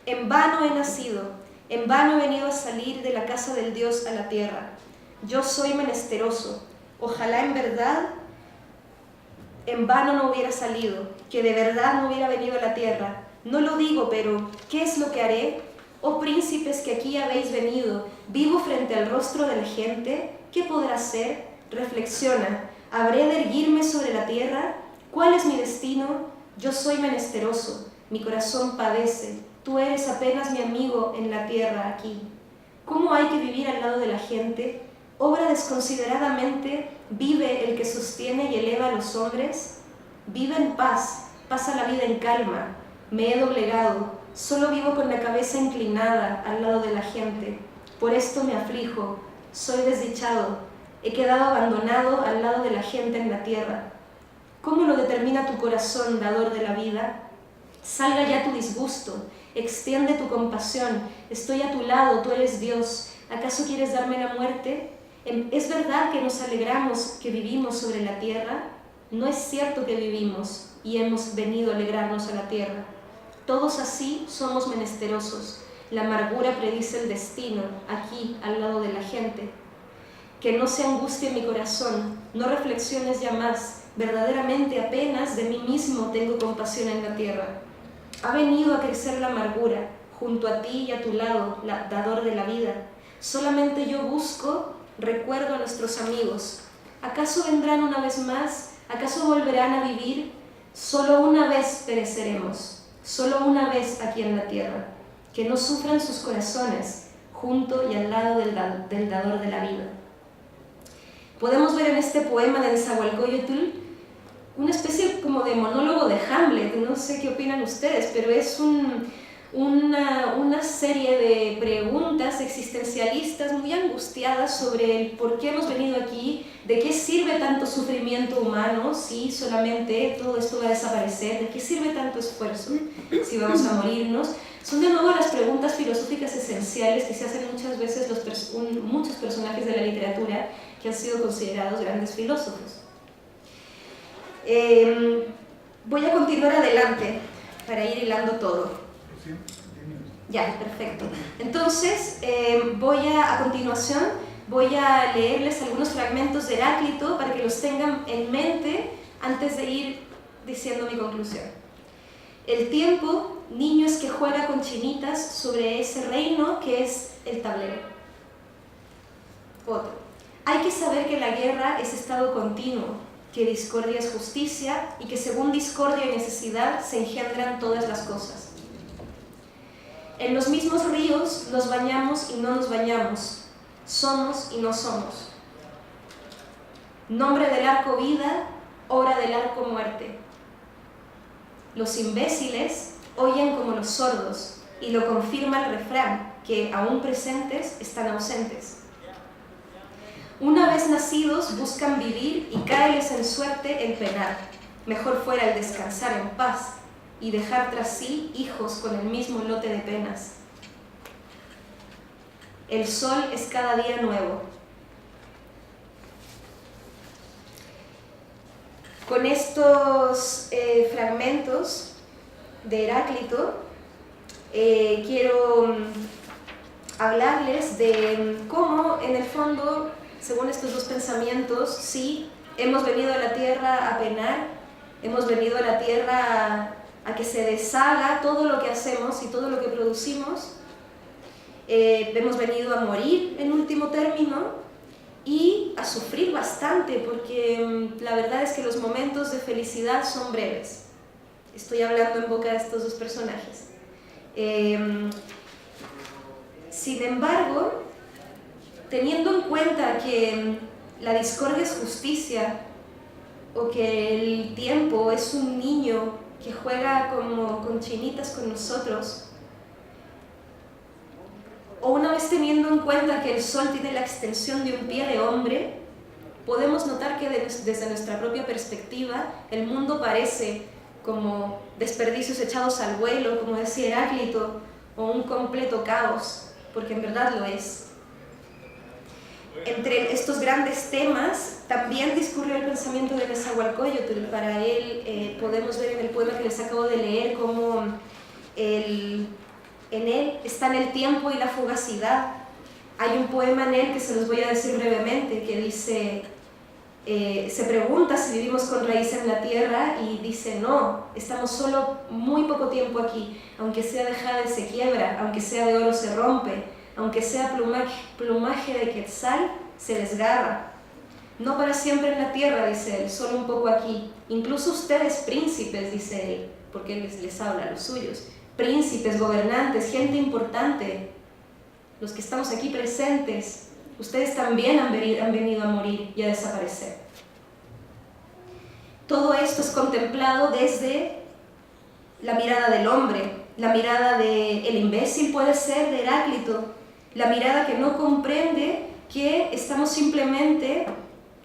En vano he nacido, en vano he venido a salir de la casa del Dios a la tierra. Yo soy menesteroso, ojalá en verdad en vano no hubiera salido, que de verdad no hubiera venido a la tierra. No lo digo, pero ¿qué es lo que haré? Oh príncipes que aquí habéis venido, vivo frente al rostro de la gente, ¿qué podrá ser? Reflexiona, ¿habré de erguirme sobre la tierra? ¿Cuál es mi destino? Yo soy menesteroso, mi corazón padece, tú eres apenas mi amigo en la tierra aquí. ¿Cómo hay que vivir al lado de la gente? ¿Obra desconsideradamente vive el que sostiene y eleva a los hombres? Vive en paz, pasa la vida en calma, me he doblegado, solo vivo con la cabeza inclinada al lado de la gente. Por esto me aflijo, soy desdichado, he quedado abandonado al lado de la gente en la tierra. ¿Cómo lo determina tu corazón, dador de la vida? Salga ya tu disgusto, extiende tu compasión, estoy a tu lado, tú eres Dios. ¿Acaso quieres darme la muerte? ¿Es verdad que nos alegramos que vivimos sobre la tierra? No es cierto que vivimos y hemos venido a alegrarnos a la tierra. Todos así somos menesterosos. La amargura predice el destino, aquí, al lado de la gente. Que no se angustie mi corazón, no reflexiones ya más. Verdaderamente apenas de mí mismo tengo compasión en la tierra. Ha venido a crecer la amargura, junto a ti y a tu lado, dador de la vida. Solamente yo busco, recuerdo a nuestros amigos. ¿Acaso vendrán una vez más? ¿Acaso volverán a vivir? Solo una vez pereceremos, solo una vez aquí en la tierra. Que no sufran sus corazones, junto y al lado del dador de la vida. Podemos ver en este poema de Nezahualcóyotl una especie como de monólogo de Hamlet, no sé qué opinan ustedes, pero es una serie de preguntas existencialistas muy angustiadas sobre el por qué hemos venido aquí, de qué sirve tanto sufrimiento humano si solamente todo esto va a desaparecer, de qué sirve tanto esfuerzo si vamos a morirnos. Son de nuevo las preguntas filosóficas esenciales que se hacen muchas veces muchos personajes de la literatura que han sido considerados grandes filósofos. Voy a continuar adelante para ir hilando todo. Ya, perfecto. Entonces, a continuación voy a leerles algunos fragmentos de Heráclito para que los tengan en mente antes de ir diciendo mi conclusión. El tiempo, niño es que juega con chinitas sobre ese reino que es el tablero. Otro. Hay que saber que la guerra es estado continuo, que discordia es justicia y que según discordia y necesidad se engendran todas las cosas. En los mismos ríos nos bañamos y no nos bañamos, somos y no somos. Nombre del arco vida, hora del arco muerte. Los imbéciles oyen como los sordos y lo confirma el refrán, que aún presentes están ausentes. Una vez nacidos buscan vivir y cáeles en suerte el penar. Mejor fuera el descansar en paz y dejar tras sí hijos con el mismo lote de penas. El sol es cada día nuevo. Con estos fragmentos de Heráclito quiero hablarles de cómo en el fondo, según estos dos pensamientos, sí, hemos venido a la tierra a penar, hemos venido a la tierra a que se deshaga todo lo que hacemos y todo lo que producimos, hemos venido a morir en último término y a sufrir bastante, porque la verdad es que los momentos de felicidad son breves. Estoy hablando en boca de estos dos personajes. Sin embargo, teniendo en cuenta que la discordia es justicia, o que el tiempo es un niño que juega como con chinitas con nosotros, o una vez teniendo en cuenta que el sol tiene la extensión de un pie de hombre, podemos notar que desde nuestra propia perspectiva el mundo parece como desperdicios echados al vuelo, como decía Heráclito, o un completo caos. porque en verdad lo es. Entre estos grandes temas también discurrió el pensamiento de Nezahualcóyotl. Para él podemos ver en el poema que les acabo de leer cómo en él están el tiempo y la fugacidad. Hay un poema en él que se los voy a decir brevemente, que dice, se pregunta si vivimos con raíz en la tierra y dice, no, estamos solo muy poco tiempo aquí, aunque sea de jade se quiebra, aunque sea de oro se rompe, aunque sea plumaje de quetzal se desgarra. No para siempre en la tierra, dice él, solo un poco aquí. Incluso ustedes príncipes, dice él, porque él les habla a los suyos, príncipes, gobernantes, gente importante, los que estamos aquí presentes, ustedes también han venido a morir y a desaparecer. Todo esto es contemplado desde la mirada del hombre, la mirada del imbécil puede ser, de Heráclito, la mirada que no comprende que estamos simplemente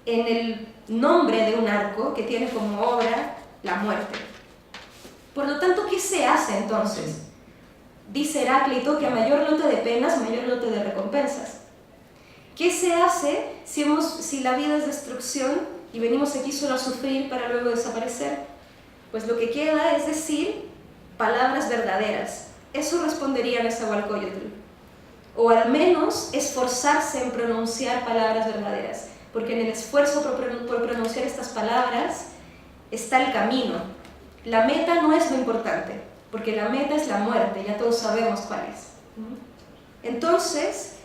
en el nombre de un arco que tiene como obra la muerte. Por lo tanto, ¿qué se hace entonces? Dice Heráclito que a mayor lote de penas, mayor lote de recompensas. ¿Qué se hace si la vida es destrucción y venimos aquí solo a sufrir para luego desaparecer? Pues lo que queda es decir palabras verdaderas. Eso respondería Nezahualcóyotl. O al menos esforzarse en pronunciar palabras verdaderas, porque en el esfuerzo por pronunciar estas palabras está el camino. La meta no es lo importante, porque la meta es la muerte, ya todos sabemos cuál es. Entonces,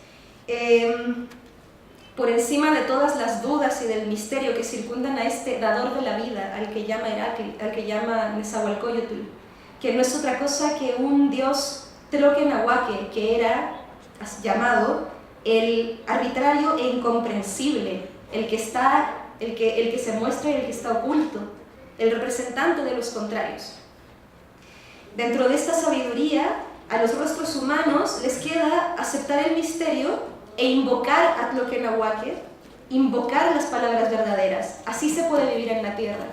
por encima de todas las dudas y del misterio que circundan a este dador de la vida, al que llama Nezahualcóyotl, que no es otra cosa que un dios Tloquenahuaque, que era llamado el arbitrario e incomprensible, el que se muestra y el que está oculto, el representante de los contrarios. Dentro de esta sabiduría, a los rostros humanos les queda aceptar el misterio e invocar a Tloquenahuaque, invocar las palabras verdaderas. Así se puede vivir en la tierra.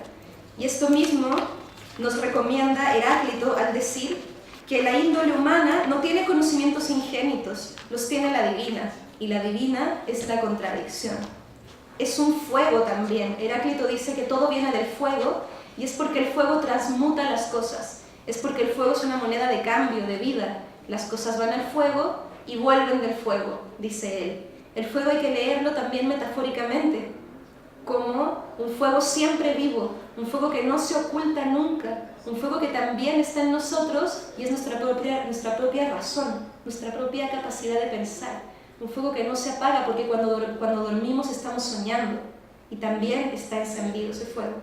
Y esto mismo nos recomienda Heráclito al decir que la índole humana no tiene conocimientos ingénitos, los tiene la divina, y la divina es la contradicción. Es un fuego también. Heráclito dice que todo viene del fuego, y es porque el fuego transmuta las cosas, es porque el fuego es una moneda de cambio, de vida. Las cosas van al fuego y vuelven del fuego, dice él. El fuego hay que leerlo también metafóricamente, como un fuego siempre vivo, un fuego que no se oculta nunca, un fuego que también está en nosotros y es nuestra propia razón, nuestra propia capacidad de pensar. Un fuego que no se apaga porque cuando dormimos estamos soñando y también está encendido ese fuego.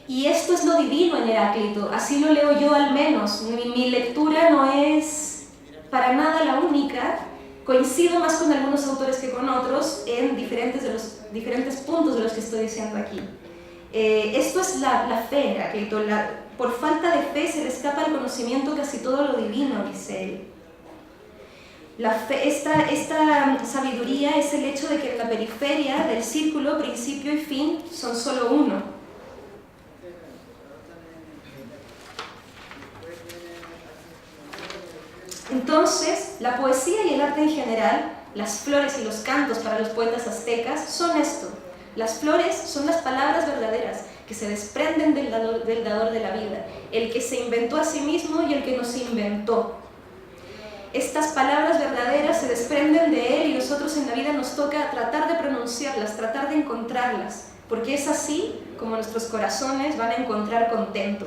Y esto es lo divino en Heráclito, así lo leo yo al menos. Mi lectura no es para nada la única, coincido más con algunos autores que con otros en diferentes puntos de los que estoy diciendo aquí. Esto es la fe, Heráclito. Por falta de fe se le escapa al conocimiento casi todo lo divino, dice él. La fe, esta sabiduría es el hecho de que en la periferia del círculo, principio y fin son solo uno. Entonces, la poesía y el arte en general, las flores y los cantos para los poetas aztecas, son esto. Las flores son las palabras verdaderas que se desprenden del dador de la vida, el que se inventó a sí mismo y el que nos inventó. Estas palabras verdaderas se desprenden de él y nosotros en la vida nos toca tratar de pronunciarlas, tratar de encontrarlas, porque es así como nuestros corazones van a encontrar contento.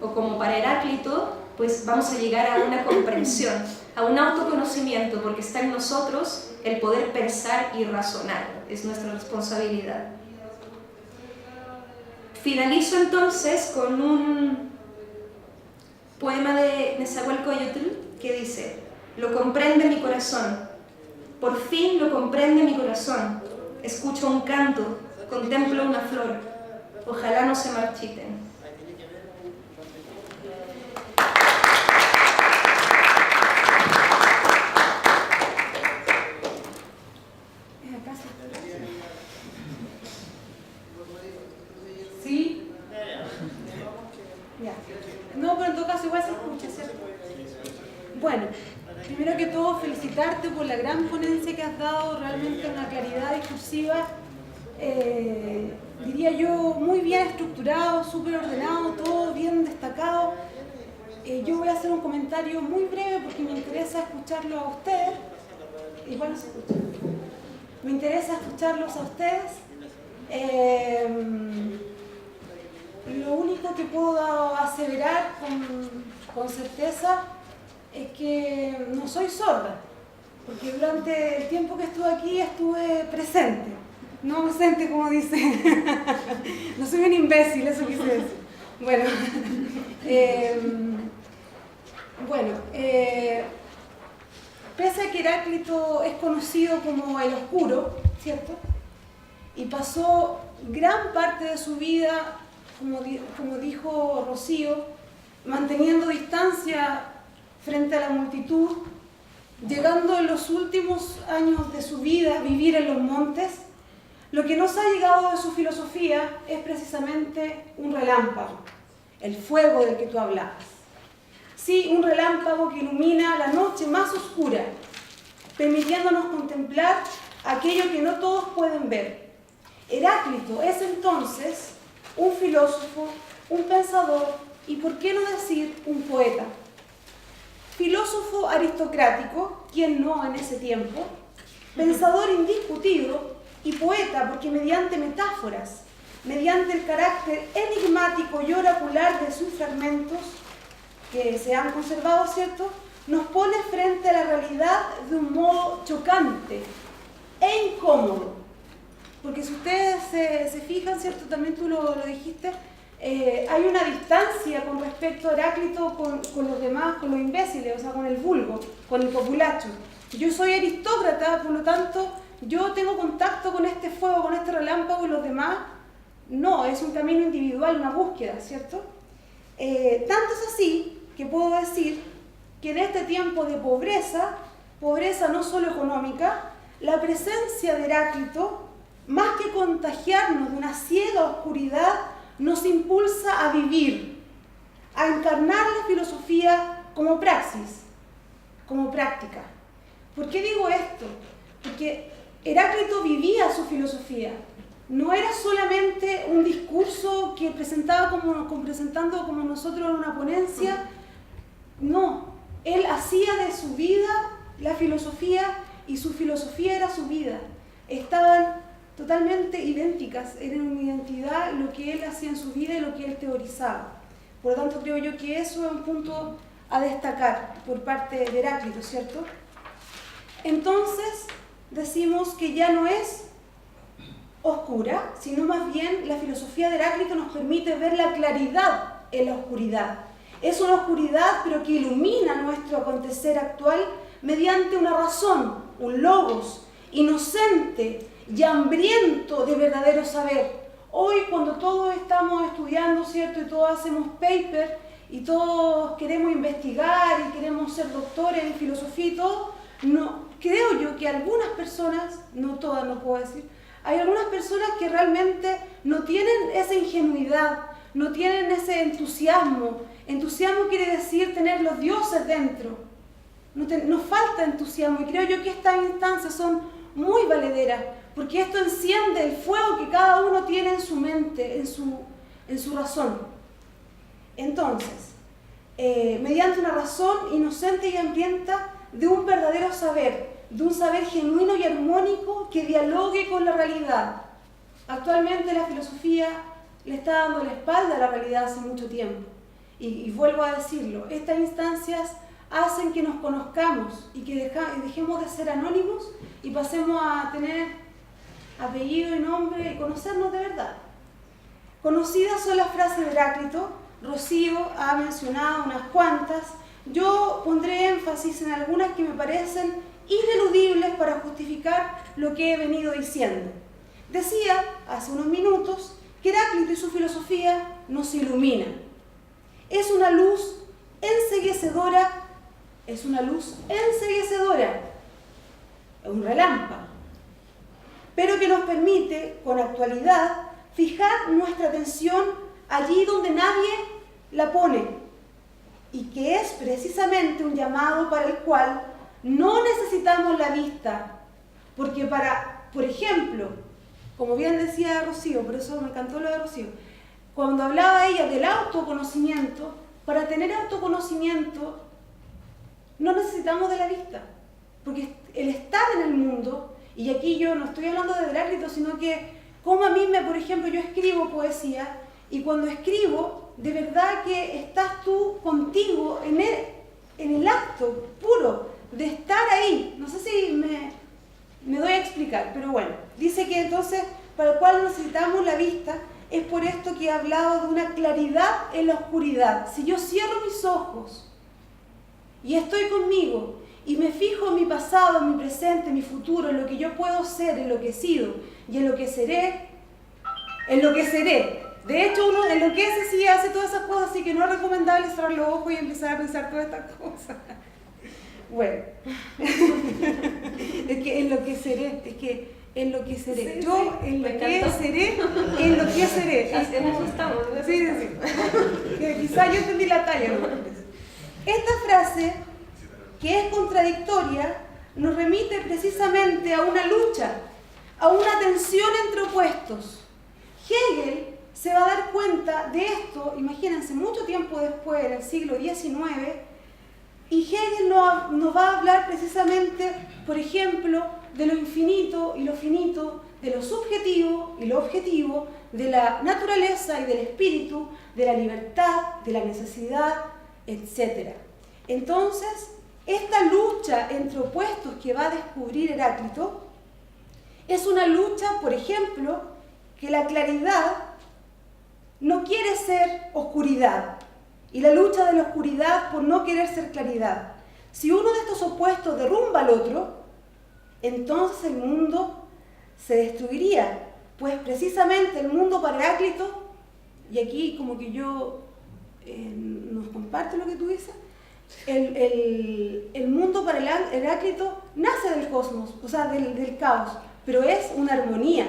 O como para Heráclito, pues vamos a llegar a una comprensión, a un autoconocimiento, porque está en nosotros el poder pensar y razonar, es nuestra responsabilidad. Finalizo entonces con un poema de Nezahualcóyotl que dice: lo comprende mi corazón, por fin lo comprende mi corazón, escucho un canto, contemplo una flor, ojalá no se marchiten. ¿Sí? Ya. No, pero en todo caso igual se escucha, ¿cierto? Bueno. Bueno, primero que todo felicitarte por la gran ponencia que has dado, realmente una claridad discursiva, diría yo, muy bien estructurado, súper ordenado, todo bien destacado. Yo voy a hacer un comentario muy breve porque me interesa escucharlo a ustedes. Igual no se escucha. Me interesa escucharlos a ustedes. Lo único que puedo aseverar con certeza es que no soy sorda, porque durante el tiempo que estuve aquí estuve presente, no ausente como dice. No soy un imbécil, eso quise decir. Bueno, pese a que Heráclito es conocido como el oscuro, ¿cierto? Y pasó gran parte de su vida, como dijo Rocío, manteniendo distancia frente a la multitud, llegando en los últimos años de su vida a vivir en los montes. Lo que nos ha llegado de su filosofía es precisamente un relámpago, el fuego del que tú hablabas. Sí, un relámpago que ilumina la noche más oscura, permitiéndonos contemplar aquello que no todos pueden ver. Heráclito es entonces un filósofo, un pensador y, por qué no decir, un poeta. Filósofo aristocrático, quien no en ese tiempo, pensador indiscutido y poeta porque mediante metáforas, mediante el carácter enigmático y oracular de sus fragmentos, que se han conservado, ¿cierto?, nos pone frente a la realidad de un modo chocante e incómodo. Porque si ustedes se fijan, ¿cierto?, también tú lo dijiste, hay una distancia con respecto a Heráclito con los demás, con los imbéciles, o sea, con el vulgo, con el populacho. Yo soy aristócrata, por lo tanto, yo tengo contacto con este fuego, con este relámpago, y los demás no, es un camino individual, una búsqueda, ¿cierto? Tanto es así que puedo decir que en este tiempo de pobreza no solo económica, la presencia de Heráclito, más que contagiarnos de una ciega oscuridad, nos impulsa a vivir, a encarnar la filosofía como praxis, como práctica. ¿Por qué digo esto? Porque Heráclito vivía su filosofía. No era solamente un discurso que presentando como nosotros en una ponencia. No, él hacía de su vida la filosofía y su filosofía era su vida. Estaban totalmente idénticas, era una identidad lo que él hacía en su vida y lo que él teorizaba. Por lo tanto, creo yo que eso es un punto a destacar por parte de Heráclito, ¿cierto? Entonces, decimos que ya no es oscura, sino más bien la filosofía de Heráclito nos permite ver la claridad en la oscuridad. Es una oscuridad, pero que ilumina nuestro acontecer actual mediante una razón, un logos, inocente y hambriento de verdadero saber. Hoy, cuando todos estamos estudiando, ¿cierto?, y todos hacemos paper, y todos queremos investigar, y queremos ser doctores en filosofía y todo, no, creo yo que algunas personas, no todas, no puedo decir, hay algunas personas que realmente no tienen esa ingenuidad, no tienen ese entusiasmo. Entusiasmo quiere decir tener los dioses dentro. Nos falta entusiasmo y creo yo que estas instancias son muy valederas, porque esto enciende el fuego que cada uno tiene en su mente, en su razón. Entonces, mediante una razón inocente y hambrienta de un verdadero saber, de un saber genuino y armónico que dialogue con la realidad. Actualmente la filosofía le está dando la espalda a la realidad hace mucho tiempo. Y vuelvo a decirlo, estas instancias hacen que nos conozcamos y que dejemos de ser anónimos y pasemos a tener apellido y nombre y conocernos de verdad. Conocidas son las frases de Heráclito, Rocío ha mencionado unas cuantas, yo pondré énfasis en algunas que me parecen ineludibles para justificar lo que he venido diciendo. Decía hace unos minutos que Heráclito y su filosofía nos ilumina. Es una luz enceguecedora, es un relámpago, pero que nos permite, con actualidad, fijar nuestra atención allí donde nadie la pone, y que es precisamente un llamado para el cual no necesitamos la vista, porque por ejemplo, como bien decía Rocío, por eso me encantó lo de Rocío, cuando hablaba ella del autoconocimiento, para tener autoconocimiento no necesitamos de la vista, porque el estar en el mundo, y aquí yo no estoy hablando de Heráclito, sino que como a mí por ejemplo, yo escribo poesía, y cuando escribo, de verdad que estás tú contigo en el acto puro de estar ahí. No sé si me doy a explicar, pero bueno, dice que entonces, para el cual necesitamos la vista, es por esto que he hablado de una claridad en la oscuridad. Si yo cierro mis ojos y estoy conmigo y me fijo en mi pasado, en mi presente, en mi futuro, en lo que yo puedo ser, en lo que he sido y en lo que seré, De hecho, uno enloquece si hace todas esas cosas, así que no es recomendable cerrar los ojos y empezar a pensar todas estas cosas. Bueno, es que enloqueceré. Sí, yo sí, enloqueceré. En eso estamos. Sí. Que quizá yo entendí la talla, ¿no? Esta frase, que es contradictoria, nos remite precisamente a una lucha, a una tensión entre opuestos. Hegel se va a dar cuenta de esto, imagínense, mucho tiempo después, en el siglo XIX, y Hegel nos va a hablar precisamente, por ejemplo, de lo infinito y lo finito, de lo subjetivo y lo objetivo, de la naturaleza y del espíritu, de la libertad, de la necesidad, etc. Entonces, esta lucha entre opuestos que va a descubrir Heráclito es una lucha, por ejemplo, que la claridad no quiere ser oscuridad, y la lucha de la oscuridad por no querer ser claridad. Si uno de estos opuestos derrumba al otro, entonces el mundo se destruiría, pues precisamente el mundo para Heráclito, y aquí como que yo nos comparto lo que tú dices, el mundo para Heráclito nace del cosmos, o sea, del caos, pero es una armonía,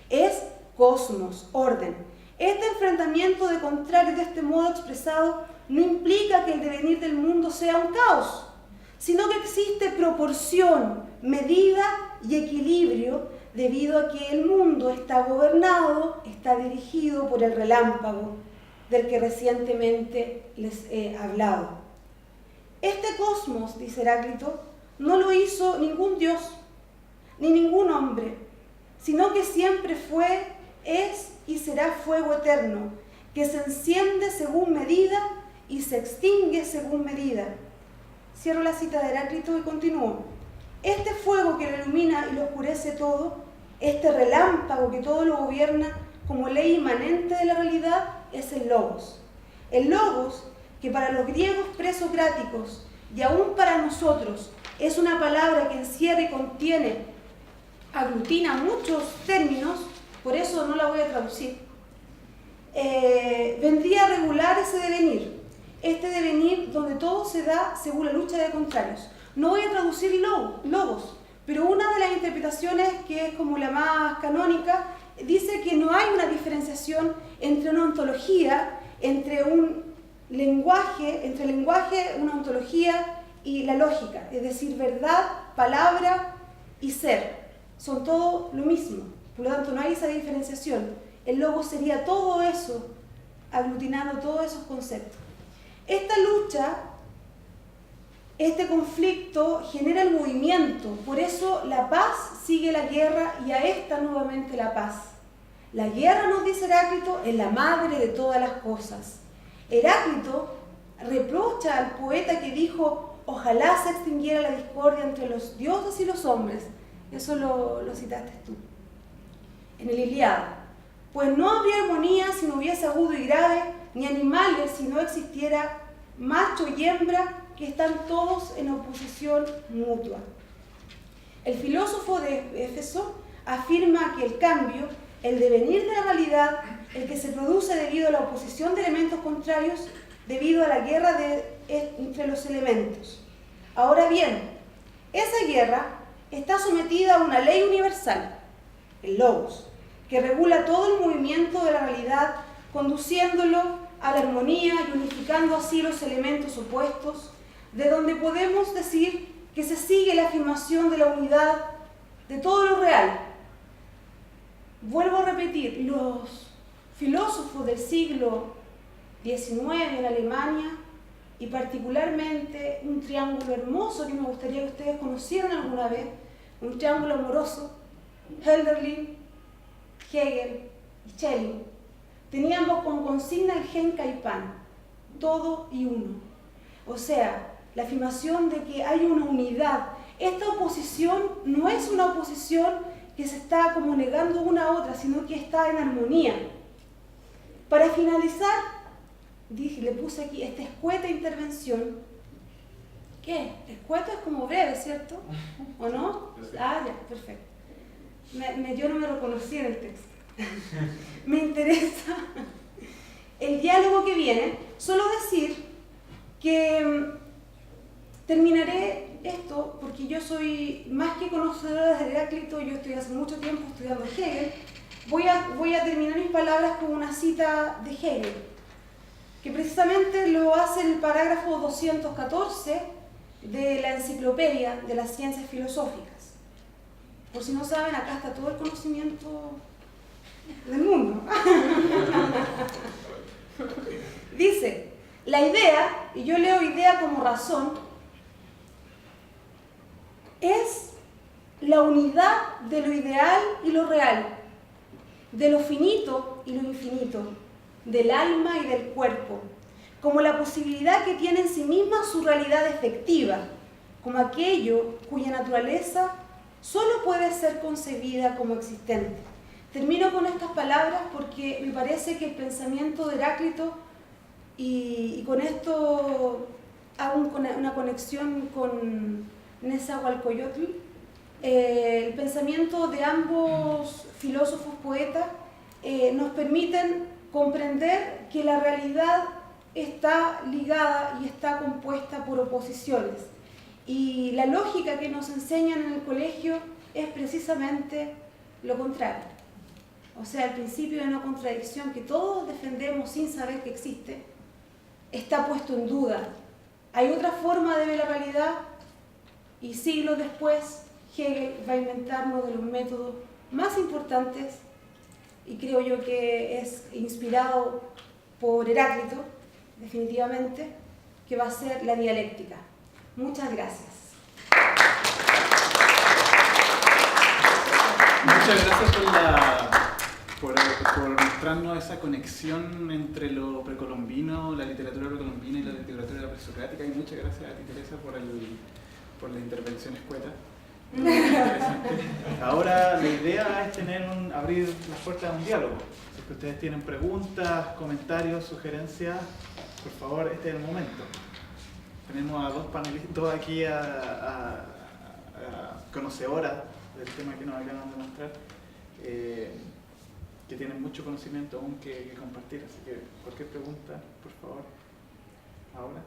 es cosmos, orden. Este enfrentamiento de contrarios de este modo expresado no implica que el devenir del mundo sea un caos, sino que existe proporción, medida y equilibrio debido a que el mundo está gobernado, está dirigido por el relámpago del que recientemente les he hablado. Este cosmos, dice Heráclito, no lo hizo ningún dios, ni ningún hombre, sino que siempre fue, es y será fuego eterno, que se enciende según medida y se extingue según medida. Cierro la cita de Heráclito y continúo. Este fuego que lo ilumina y lo oscurece todo, este relámpago que todo lo gobierna como ley inmanente de la realidad, es el logos. El logos, que para los griegos presocráticos y aún para nosotros es una palabra que encierra y contiene, aglutina muchos términos, por eso no la voy a traducir, vendría a regular ese devenir. Este devenir donde todo se da según la lucha de contrarios. No voy a traducir logos, pero una de las interpretaciones, que es como la más canónica, dice que no hay una diferenciación entre una ontología, entre un lenguaje, una ontología y la lógica, es decir, verdad, palabra y ser. Son todo lo mismo, por lo tanto no hay esa diferenciación. El logos sería todo eso, aglutinando todos esos conceptos. Esta lucha, este conflicto genera el movimiento, por eso la paz sigue la guerra y a esta nuevamente la paz. La guerra, nos dice Heráclito, es la madre de todas las cosas. Heráclito reprocha al poeta que dijo: ojalá se extinguiera la discordia entre los dioses y los hombres. Eso lo citaste tú en el Ilíada. Pues no habría armonía si no hubiese agudo y grave, ni animales si no existiera macho y hembra, que están todos en oposición mutua. El filósofo de Éfeso afirma que el cambio, el devenir de la realidad, el que se produce debido a la oposición de elementos contrarios, debido a la guerra entre los elementos. Ahora bien, esa guerra está sometida a una ley universal, el logos, que regula todo el movimiento de la realidad, conduciéndolo a la armonía y unificando así los elementos opuestos, de donde podemos decir que se sigue la afirmación de la unidad de todo lo real. Vuelvo a repetir, los filósofos del siglo XIX en Alemania, y particularmente un triángulo hermoso que me gustaría que ustedes conocieran alguna vez, un triángulo amoroso, Hölderlin, Hegel y Schelling, tenían como consigna el gen Caipan, todo y uno. O sea, la afirmación de que hay una unidad. Esta oposición no es una oposición que se está como negando una a otra, sino que está en armonía. Para finalizar, le puse aquí esta escueta intervención. ¿Qué? Escueta es como breve, ¿cierto? ¿O no? Ah, ya, perfecto. Yo no me reconocí en el texto. Me interesa el diálogo que viene. Solo decir que terminaré esto porque yo soy más que conocedora de Heráclito, yo estoy hace mucho tiempo estudiando Hegel. Voy a terminar mis palabras con una cita de Hegel, que precisamente lo hace el parágrafo 214 de la Enciclopedia de las Ciencias Filosóficas. Por si no saben, acá está todo el conocimiento del mundo. Dice, la idea, y yo leo idea como razón, es la unidad de lo ideal y lo real, de lo finito y lo infinito, del alma y del cuerpo, como la posibilidad que tiene en sí misma su realidad efectiva, como aquello cuya naturaleza solo puede ser concebida como existente. Termino con estas palabras porque me parece que el pensamiento de Heráclito, y con esto hago una conexión con Nezahualcóyotl, el pensamiento de ambos filósofos poetas nos permiten comprender que la realidad está ligada y está compuesta por oposiciones. Y la lógica que nos enseñan en el colegio es precisamente lo contrario. O sea, el principio de no contradicción que todos defendemos sin saber que existe, está puesto en duda. Hay otra forma de ver la realidad y siglos después Hegel va a inventar uno de los métodos más importantes, y creo yo que es inspirado por Heráclito, definitivamente, que va a ser la dialéctica. Muchas gracias. Muchas gracias por mostrarnos esa conexión entre lo precolombino, la literatura precolombina y la literatura presocrática, y muchas gracias a ti, Teresa, por la intervención escueta. Ahora la idea es abrir las puertas a un diálogo. Si ustedes tienen preguntas, comentarios, sugerencias, por favor, este es el momento. Tenemos a dos panelistas aquí, a conocedoras del tema que nos acaban de mostrar, que tienen mucho conocimiento aún que compartir. Así que cualquier pregunta, por favor, ahora.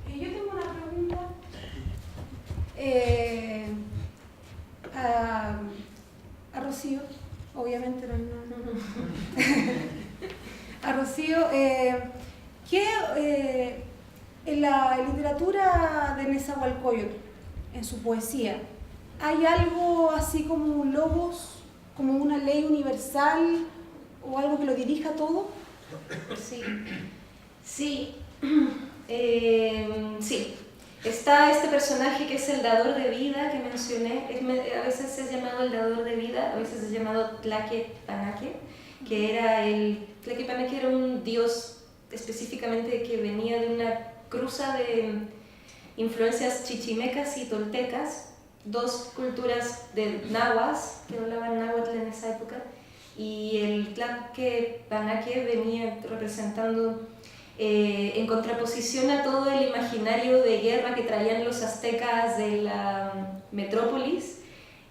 Yo tengo una pregunta a Rocío, obviamente no. A Rocío, ¿qué en la literatura de Nezahualcóyotl, en su poesía, hay algo así como un logos, como una ley universal o algo que lo dirija todo? Sí. Sí. Está este personaje que es el dador de vida que mencioné. A veces es llamado el dador de vida, a veces es llamado Tlaquepaque, Tlaquepaque era un dios específicamente que venía de una cruza de influencias chichimecas y toltecas, dos culturas de nahuas que hablaban náhuatl en esa época, y el Tlaquepaque venía representando en contraposición a todo el imaginario de guerra que traían los aztecas de la metrópolis.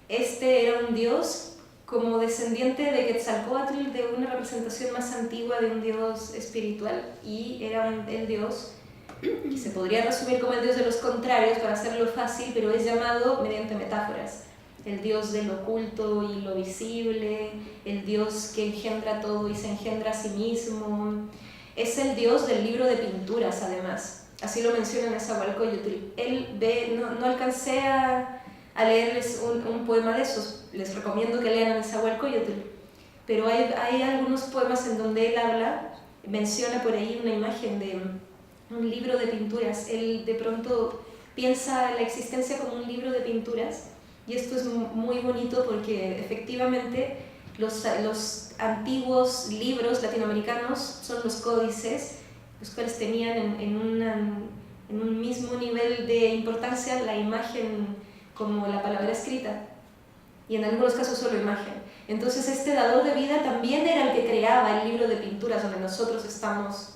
Este era un dios como descendiente de Quetzalcóatl, de una representación más antigua de un dios espiritual, y era el dios que se podría resumir como el dios de los contrarios para hacerlo fácil, pero es llamado mediante metáforas el Dios de lo oculto y lo visible, el Dios que engendra todo y se engendra a sí mismo. Es el Dios del libro de pinturas, además. Así lo menciona Nezahualcóyotl. No alcancé a leerles un poema de esos, les recomiendo que lean a Nezahualcóyotl, pero hay algunos poemas en donde él menciona por ahí una imagen de un libro de pinturas. Él de pronto piensa la existencia como un libro de pinturas, y esto es muy bonito porque efectivamente los antiguos libros latinoamericanos son los códices, los cuales tenían en un mismo nivel de importancia la imagen como la palabra escrita, y en algunos casos solo imagen. Entonces este dador de vida también era el que creaba el libro de pinturas donde nosotros estamos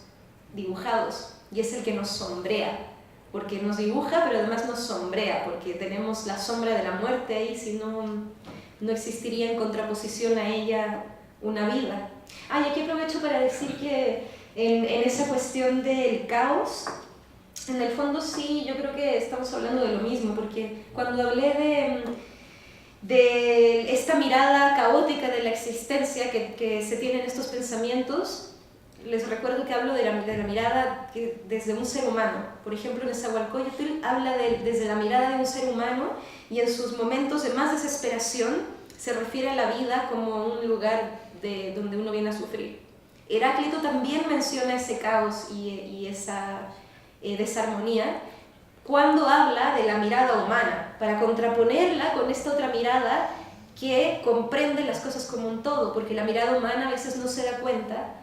dibujados, y es el que nos sombrea, porque nos dibuja pero además nos sombrea, porque tenemos la sombra de la muerte ahí, si no existiría en contraposición a ella una vida. Y aquí aprovecho para decir que en esa cuestión del caos, en el fondo sí, yo creo que estamos hablando de lo mismo, porque cuando hablé de esta mirada caótica de la existencia que se tienen estos pensamientos, les recuerdo que hablo de la mirada desde un ser humano. Por ejemplo, Nezahualcóyotl habla desde la mirada de un ser humano, y en sus momentos de más desesperación se refiere a la vida como un lugar donde uno viene a sufrir. Heráclito también menciona ese caos y esa desarmonía cuando habla de la mirada humana, para contraponerla con esta otra mirada que comprende las cosas como un todo, porque la mirada humana a veces no se da cuenta.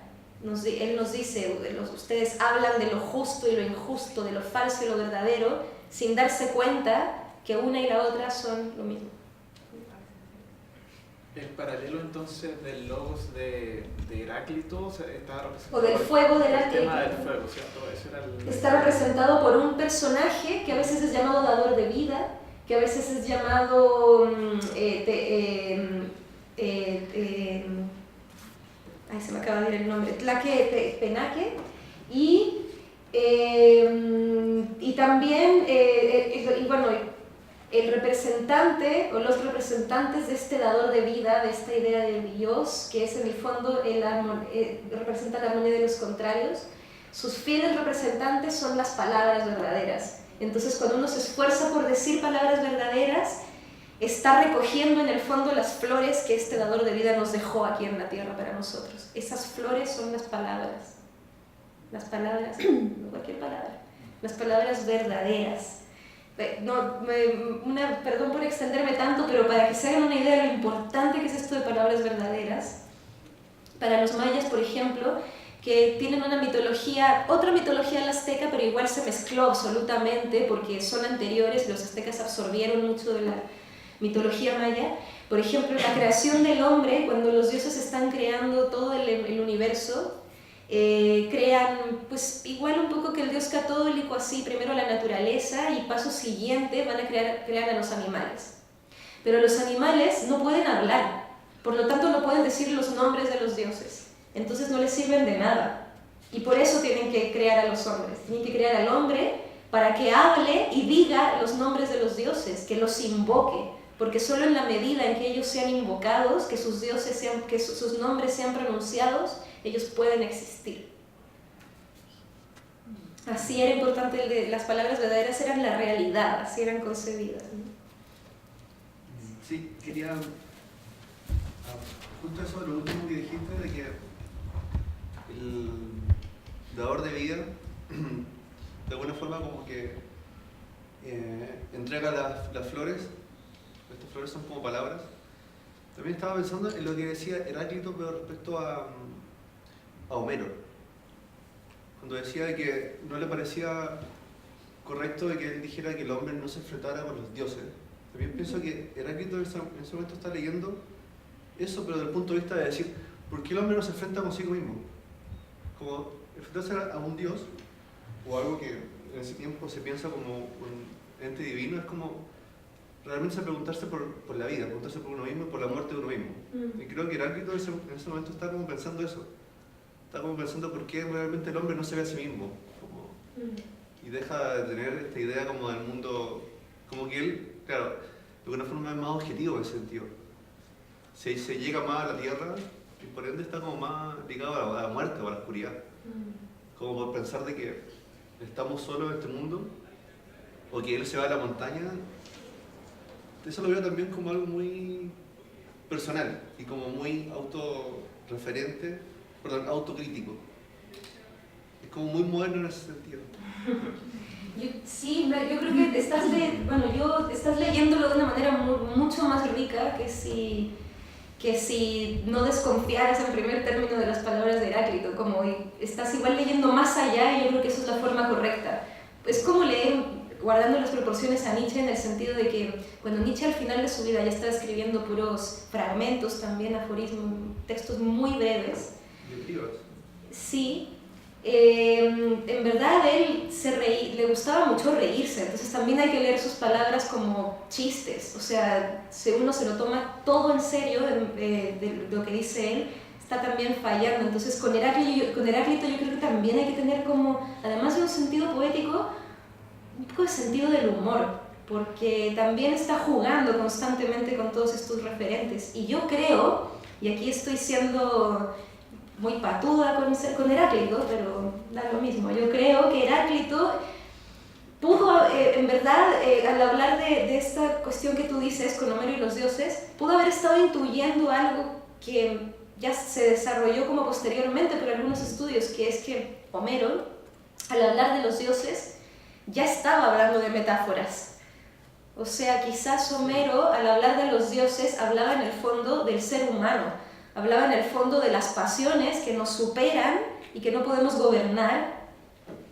Él nos dice, ustedes hablan de lo justo y lo injusto, de lo falso y lo verdadero, sin darse cuenta que una y la otra son lo mismo. El paralelo entonces del logos de Heráclito, o sea, está representado o del fuego del el tema Heráclito. del fuego, ¿cierto? Ese era Está representado por un personaje que a veces es llamado dador de vida, que a veces es llamado se me acaba de ir el nombre, Tlaquepenaque, y también, el representante o los representantes de este dador de vida, de esta idea de Dios, que es en el fondo representa la armonía de los contrarios. Sus fieles representantes son las palabras verdaderas. Entonces, cuando uno se esfuerza por decir palabras verdaderas, está recogiendo en el fondo las flores que este dador de vida nos dejó aquí en la tierra para nosotros. Esas flores son las palabras, no cualquier palabra, las palabras verdaderas. Perdón por extenderme tanto, pero para que se hagan una idea de lo importante que es esto de palabras verdaderas, para los mayas, por ejemplo, que tienen otra mitología la azteca, pero igual se mezcló absolutamente porque son anteriores, los aztecas absorbieron mucho de la mitología maya. Por ejemplo, la creación del hombre, cuando los dioses están creando todo el universo, crean pues igual un poco que el dios católico, así primero la naturaleza y paso siguiente van a crear a los animales. Pero los animales no pueden hablar, por lo tanto no pueden decir los nombres de los dioses, entonces no les sirven de nada, y por eso tienen que crear a los hombres, tienen que crear al hombre para que hable y diga los nombres de los dioses, que los invoque, porque solo en la medida en que ellos sean invocados, que sus nombres sean pronunciados, ellos pueden existir. Así era importante, las palabras verdaderas eran la realidad, así eran concebidas, ¿no? Sí, quería justo eso, lo último que dijiste, de que el dador de vida de alguna forma como que entrega las flores. Estas flores son como palabras. También estaba pensando en lo que decía Heráclito, pero respecto a Homero, cuando decía de que no le parecía correcto de que él dijera que el hombre no se enfrentara con los dioses. También pienso que Heráclito en ese momento está leyendo eso, pero desde el punto de vista de decir, ¿por qué el hombre no se enfrenta consigo mismo? Como enfrentarse a un dios, o algo que en ese tiempo se piensa como un ente divino, es como realmente preguntarse por la vida, preguntarse por uno mismo y por la muerte de uno mismo. Y creo que Heráclito en ese momento está como pensando eso. Está como pensando por qué realmente el hombre no se ve a sí mismo. Y deja de tener esta idea como del mundo, como que él, claro, de alguna forma es más objetivo en ese sentido. Se llega más a la tierra y por ende está como más ligado a la muerte o a la oscuridad. Como por pensar de que estamos solos en este mundo o que él se va a la montaña. Eso lo veo también como algo muy personal y como muy autorreferente, perdón, autocrítico. Es como muy moderno en ese sentido. Sí, yo creo que estás leyéndolo de una manera mucho más rica que si no desconfiaras en primer término de las palabras de Heráclito, como estás igual leyendo más allá y yo creo que eso es la forma correcta. Es como leer, guardando las proporciones, a Nietzsche en el sentido de que cuando Nietzsche al final de su vida ya estaba escribiendo puros fragmentos, también aforismos, textos muy breves. Sí. En verdad él le gustaba mucho reírse, entonces también hay que leer sus palabras como chistes, o sea, si uno se lo toma todo en serio de lo que dice él, está también fallando. Entonces con Heráclito yo creo que también hay que tener como, además de un sentido poético, un poco de sentido del humor, porque también está jugando constantemente con todos estos referentes, y yo creo, y aquí estoy siendo muy patuda con Heráclito, pero da lo mismo. Yo creo que Heráclito pudo, en verdad, al hablar de esta cuestión que tú dices con Homero y los dioses, pudo haber estado intuyendo algo que ya se desarrolló como posteriormente por algunos estudios, que es que Homero, al hablar de los dioses, ya estaba hablando de metáforas. O sea, quizás Homero, al hablar de los dioses, hablaba en el fondo del ser humano, hablaba en el fondo de las pasiones que nos superan y que no podemos gobernar.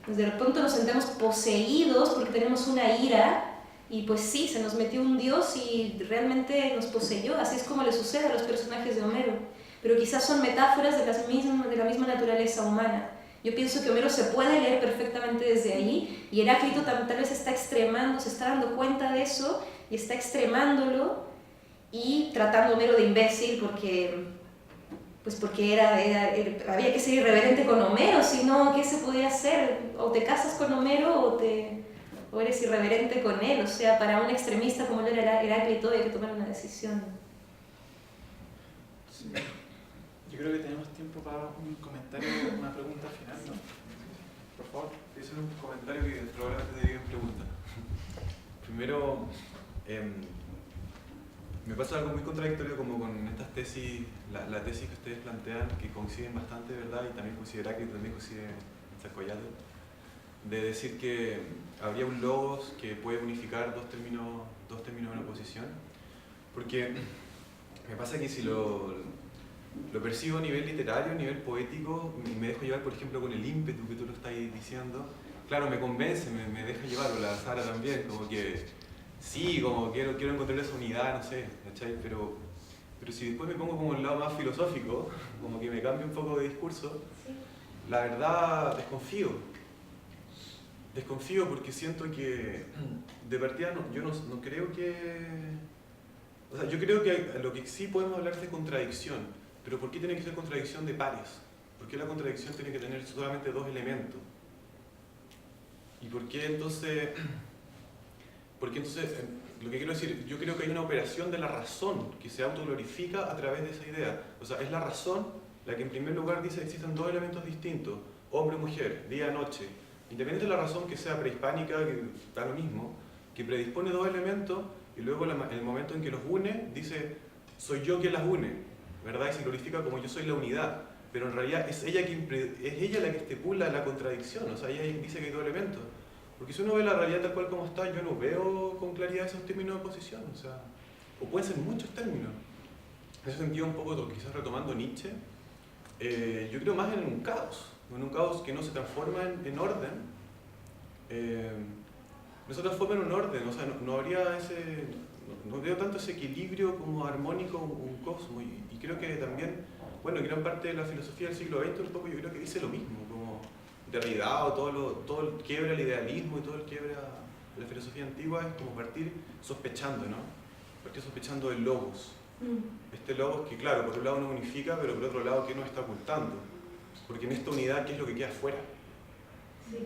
De pronto nos sentimos poseídos porque tenemos una ira y pues sí, se nos metió un dios y realmente nos poseyó. Así es como le sucede a los personajes de Homero. Pero quizás son metáforas de la misma naturaleza humana. Yo pienso que Homero se puede leer perfectamente desde ahí y Heráclito tal vez está extremando, se está dando cuenta de eso y está extremándolo y tratando a Homero de imbécil porque había que ser irreverente con Homero, si no, ¿qué se podía hacer? O te casas con Homero o eres irreverente con él. O sea, para un extremista como él era Heráclito hay que tomar una decisión. Sí. Yo creo que tenemos tiempo para un comentario, una pregunta final, ¿no? Por favor. Hice un comentario que probablemente te digan pregunta. Primero, me pasa algo muy contradictorio como con estas tesis, la tesis que ustedes plantean, que coinciden bastante, ¿verdad? Y también coincide Heráclito, también coincide Zacoyate, de decir que habría un logos que puede unificar dos términos en una oposición. Porque me pasa que si lo percibo a nivel literario, a nivel poético, me dejo llevar, por ejemplo, con el ímpetu que tú lo estás diciendo. Claro, me convence, me deja llevar, o la Sara también, como que sí, como quiero encontrar esa unidad, no sé, ¿cachai? Pero si después me pongo como el lado más filosófico, como que me cambia un poco de discurso, la verdad desconfío porque siento que de partida yo no creo que... O sea, yo creo que lo que sí podemos hablar es de contradicción, pero ¿por qué tiene que ser contradicción de pares? ¿Por qué la contradicción tiene que tener solamente dos elementos? ¿Y por qué entonces...? Porque entonces, lo que quiero decir, yo creo que hay una operación de la razón que se autoglorifica a través de esa idea. O sea, es la razón la que en primer lugar dice que existen dos elementos distintos, hombre y mujer, día y noche. Independiente de la razón que sea prehispánica, que da lo mismo, que predispone dos elementos y luego en el momento en que los une, dice, soy yo quien las une, ¿verdad? Y se glorifica como yo soy la unidad. Pero en realidad es ella la que estipula la contradicción, o sea, ella dice que hay dos elementos. Porque si uno ve la realidad tal cual como está, yo no veo con claridad esos términos de oposición, o sea, o pueden ser muchos términos. En ese sentido, un poco, quizás retomando Nietzsche, yo creo más en un caos que no se transforma en orden, no se transforma en un orden, o sea, no habría no veo tanto ese equilibrio como armónico, un cosmos, y creo que también, bueno, gran parte de la filosofía del siglo XX, un poco yo creo que dice lo mismo, como Derrida o todo el quiebre al idealismo y todo el quiebre a la filosofía antigua es como partir sospechando, ¿no? Partir sospechando del logos. Este logos que, claro, por un lado nos unifica, pero por otro lado, ¿qué nos está ocultando? Porque en esta unidad, ¿qué es lo que queda afuera? Sí.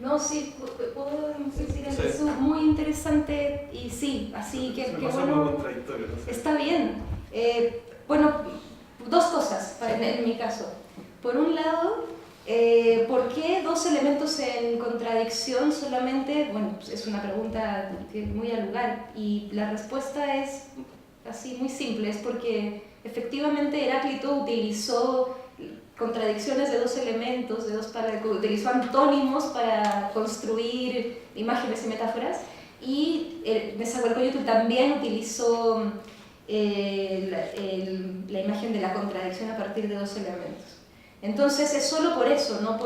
No, sí, puedo decir Sí. eso, muy interesante y sí, así que Me qué pasa algo bueno. contradictorio, no sé. Está bien. Bueno, dos cosas en mi caso. Por un lado, ¿por qué dos elementos en contradicción solamente? Bueno, pues es una pregunta muy al lugar y la respuesta es así muy simple, es porque efectivamente Heráclito utilizó contradicciones de dos elementos, utilizó antónimos para construir imágenes y metáforas, y Nezahualcóyotl también utilizó la imagen de la contradicción a partir de dos elementos. Entonces es solo por eso, no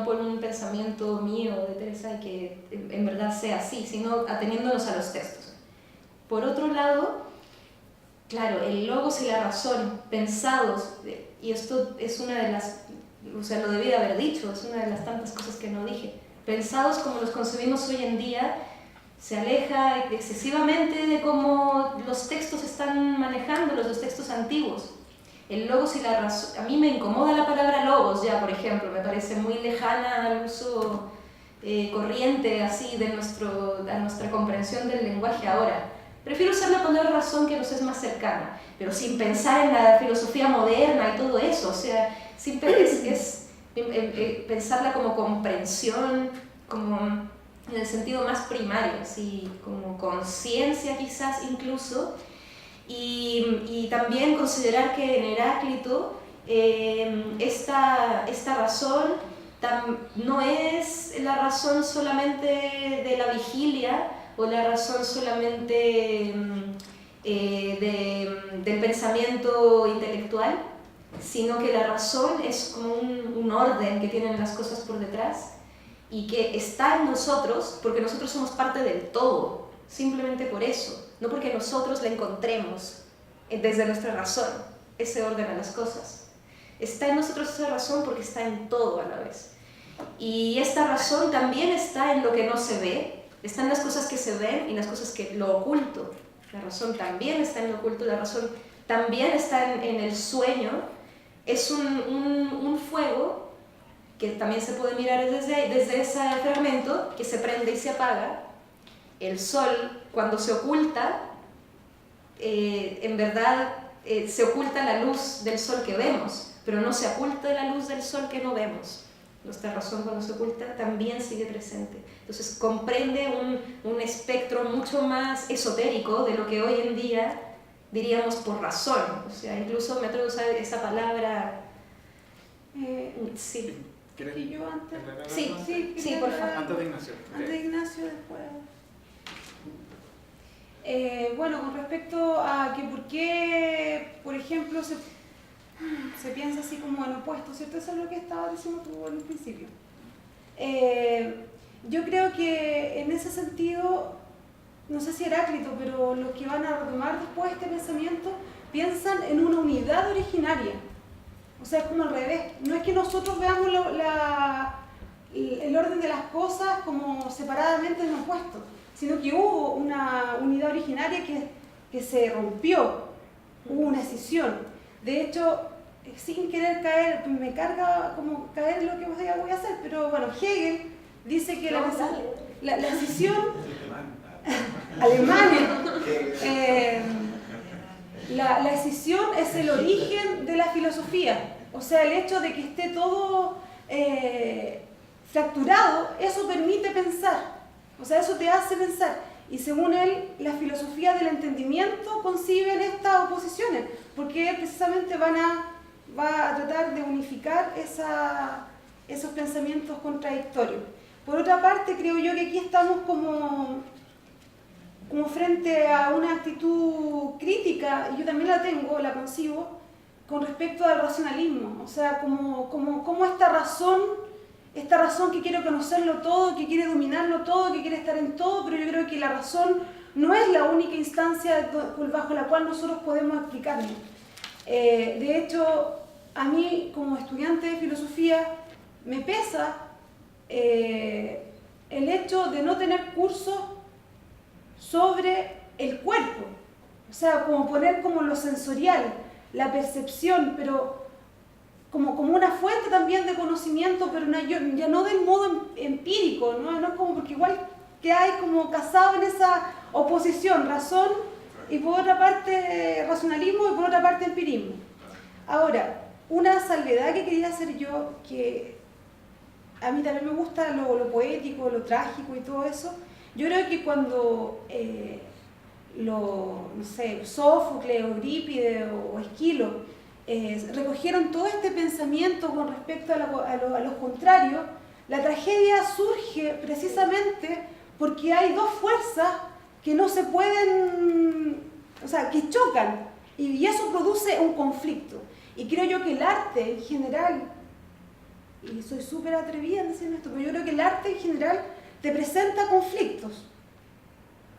por un pensamiento mío de Teresa que en verdad sea así, sino ateniéndonos a los textos. Por otro lado, claro, el logos y la razón pensados, y esto es una de las, o sea, lo debí haber dicho, es una de las tantas cosas que no dije, pensados como los concebimos hoy en día, se aleja excesivamente de cómo los textos están manejándolos, los textos antiguos. El logos y la razón, a mí me incomoda la palabra logos ya, por ejemplo, me parece muy lejana al uso corriente así de a nuestra comprensión del lenguaje ahora. Prefiero usar la palabra razón, que nos es más cercana, pero sin pensar en la filosofía moderna y todo eso, o sea, pensarla como comprensión, como en el sentido más primario, así como conciencia quizás incluso, y también considerar que en Heráclito esta razón no es la razón solamente de la vigilia o la razón solamente del pensamiento intelectual, sino que la razón es como un orden que tienen las cosas por detrás y que está en nosotros porque nosotros somos parte del todo, simplemente por eso, no porque nosotros la encontremos desde nuestra razón, ese orden a las cosas. Está en nosotros esa razón porque está en todo a la vez. Y esta razón también está en lo que no se ve, están las cosas que se ven y las cosas que lo oculto. La razón también está en lo oculto, la razón también está en el sueño. Es un fuego que también se puede mirar desde ese fragmento, que se prende y se apaga. El sol, cuando se oculta, en verdad se oculta la luz del sol que vemos, pero no se oculta la luz del sol que no vemos. Nuestra razón, cuando se oculta, también sigue presente. Entonces comprende un espectro mucho más esotérico de lo que hoy en día diríamos por razón. O sea, incluso me atrevo a usar esa palabra. Sí. ¿Quieres ¿Y yo antes? aclarar Sí, algo? sí, por favor. Antes de Ignacio. Antes de Ignacio, después. Bueno, con respecto a que por qué, por ejemplo, se piensa así como en opuesto, ¿cierto? Eso es lo que estaba diciendo tú en un principio. Yo creo que en ese sentido, no sé si Heráclito, pero los que van a retomar después este pensamiento piensan en una unidad originaria. O sea, es como al revés. No es que nosotros veamos el orden de las cosas como separadamente en opuestos, sino que hubo una unidad originaria que se rompió, hubo una escisión. De hecho, sin querer caer, me carga como caer en lo que voy a hacer, pero bueno, Hegel dice que la escisión, Alemania, la escisión es el origen de la filosofía. O sea, el hecho de que esté todo fracturado, eso permite pensar. O sea, eso te hace pensar. Y según él, la filosofía del entendimiento conciben estas oposiciones, porque él precisamente va a tratar de unificar esos pensamientos contradictorios. Por otra parte, creo yo que aquí estamos como frente a una actitud crítica, y yo también la tengo, la concibo, con respecto al racionalismo. O sea, como esta razón que quiere conocerlo todo, que quiere dominarlo todo, que quiere estar en todo, pero yo creo que la razón no es la única instancia bajo la cual nosotros podemos explicarlo. De hecho, a mí como estudiante de filosofía me pesa el hecho de no tener cursos sobre el cuerpo. O sea, como poner como lo sensorial, la percepción, pero como una fuente también de conocimiento, pero ya no del modo empírico, ¿no? No es como porque igual que hay como casado en esa oposición, razón y por otra parte racionalismo y por otra parte empirismo. Ahora, una salvedad que quería hacer yo, que a mí también me gusta lo poético, lo trágico y todo eso, yo creo que cuando no sé, Sófocles, Eurípides o Esquilo recogieron todo este pensamiento con respecto a los contrarios, la tragedia surge precisamente porque hay dos fuerzas que no se pueden, o sea, que chocan, y eso produce un conflicto. Y creo yo que el arte en general, y soy súper atrevida en decir esto, pero yo creo que el arte en general te presenta conflictos.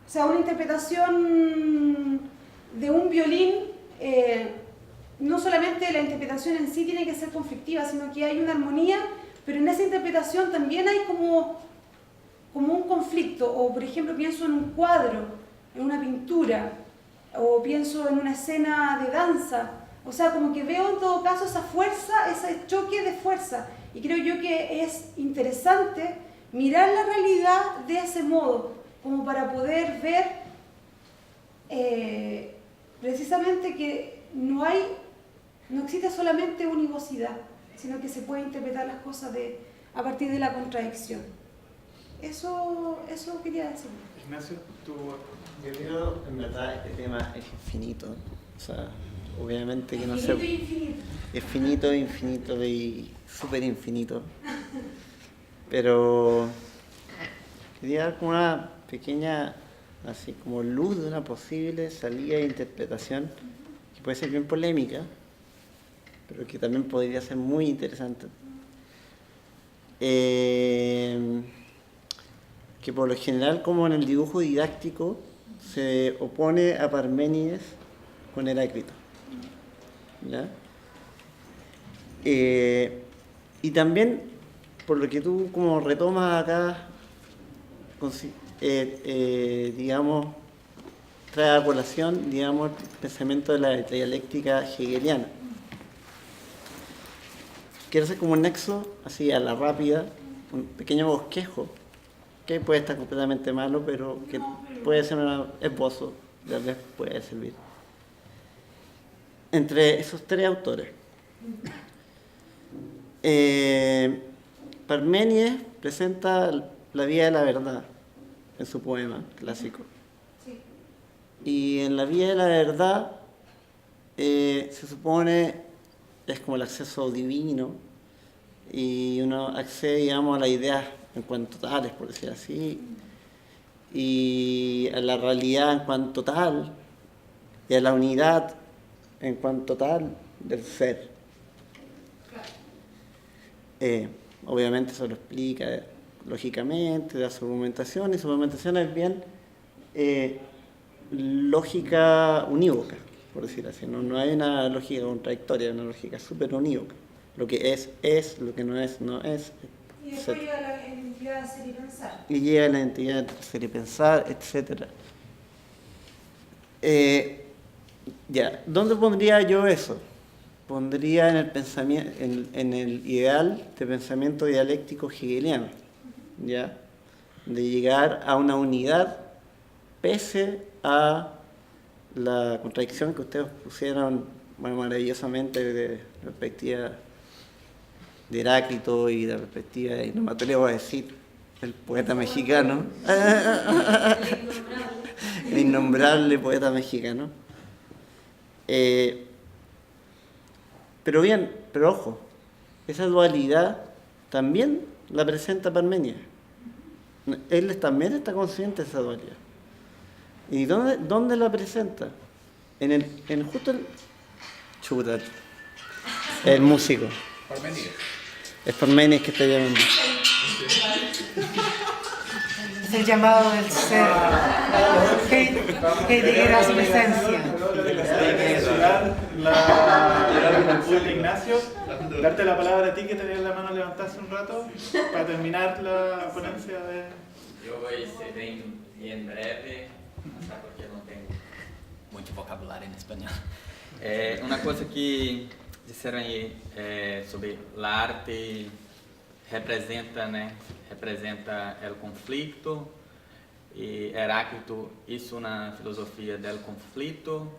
O sea, una interpretación de un violín, no solamente la interpretación en sí tiene que ser conflictiva, sino que hay una armonía, pero en esa interpretación también hay como un conflicto. O por ejemplo pienso en un cuadro, en una pintura, o pienso en una escena de danza. O sea, como que veo en todo caso esa fuerza, ese choque de fuerza. Y creo yo que es interesante mirar la realidad de ese modo, como para poder ver precisamente que no existe solamente univocidad, sino que se puede interpretar las cosas a partir de la contradicción. Eso quería decir. Ignacio, tú... Yo creo, en verdad, este tema es infinito. O sea, obviamente que no sé. Es finito, infinito y súper infinito. Pero quería dar como una pequeña, así como luz de una posible salida de interpretación que puede ser bien polémica, pero que también podría ser muy interesante. Que por lo general, como en el dibujo didáctico, se opone a Parménides con Heráclito, ¿ya? Y también, por lo que tú como retomas acá, digamos, trae a colación, digamos, el pensamiento de la dialéctica hegeliana. Quiero hacer como un nexo, así a la rápida, un pequeño bosquejo, que puede estar completamente malo, pero que puede ser un esbozo, tal vez puede servir. Entre esos tres autores, Parménides presenta la vía de la verdad en su poema clásico. Sí. Y en la vía de la verdad se supone es como el acceso divino y uno accede, digamos, a las ideas en cuanto tales, por decir así, y a la realidad en cuanto tal, y a la unidad en cuanto tal del ser. Obviamente eso lo explica lógicamente, da su argumentación, y su argumentación es bien lógica unívoca, por decir así. No hay una lógica contradictoria, hay una lógica súper unívoca. Lo que es, lo que no es, Y después llega la identidad de ser y pensar. Y llega la identidad de ser y pensar, etc. Ya, ¿dónde pondría yo eso? Pondría en el pensamiento, en el ideal de pensamiento dialéctico hegeliano, ¿ya? De llegar a una unidad pese a la contradicción que ustedes pusieron maravillosamente de la perspectiva de Heráclito y de la perspectiva de, no me atrevo a decir, el poeta mexicano, el innombrable poeta mexicano. Pero ojo, esa dualidad también la presenta Parménides. Él también está consciente de esa dualidad. ¿Y dónde la presenta? Justo el músico. Parménides. Es Parménides que está llamando. Es el llamado del ser. Heidegger a su esencia. Ignacio, darte la palabra a ti que tenías la mano levantada hace un rato para terminar la ponencia de... Yo voy a ser bien breve, hasta porque no tengo mucho vocabulario en español. Una cosa que disseram aí sobre a arte representa, né, representa o conflito, e Heráclito isso na filosofia do conflito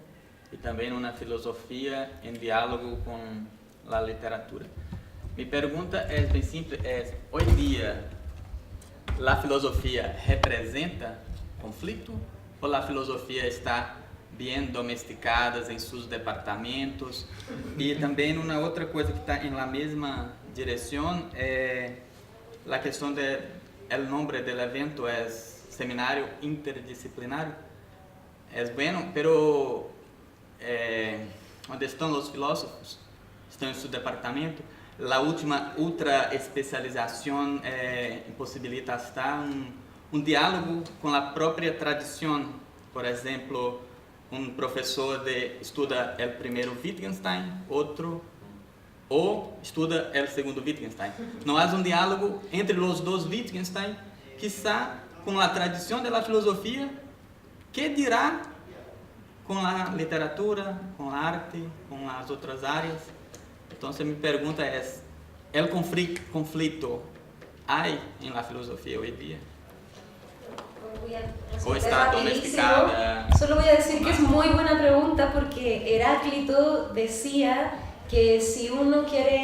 e também uma filosofia em diálogo com a literatura. Minha pergunta é bem simples, hoje em dia a filosofia representa conflito ou a filosofia está bem domesticadas em seus departamentos? E também uma outra coisa que está na mesma direção é a questão do nome do evento é Seminário Interdisciplinário. É bueno, pero onde estão os filósofos? Estão em seu departamento. A última ultra especialização impossibilita hasta um diálogo com a própria tradição. Por exemplo, professor estuda o primeiro Wittgenstein, outro ou estuda o segundo Wittgenstein. Não há diálogo entre os dois Wittgenstein, quizá com a tradição da filosofia, que dirá com a literatura, com a arte, com as outras áreas. Então, minha pergunta é: o conflito há em la filosofia hoje em dia? ¿O está domesticada? Solo voy a decir que es muy buena pregunta porque Heráclito decía que si uno quiere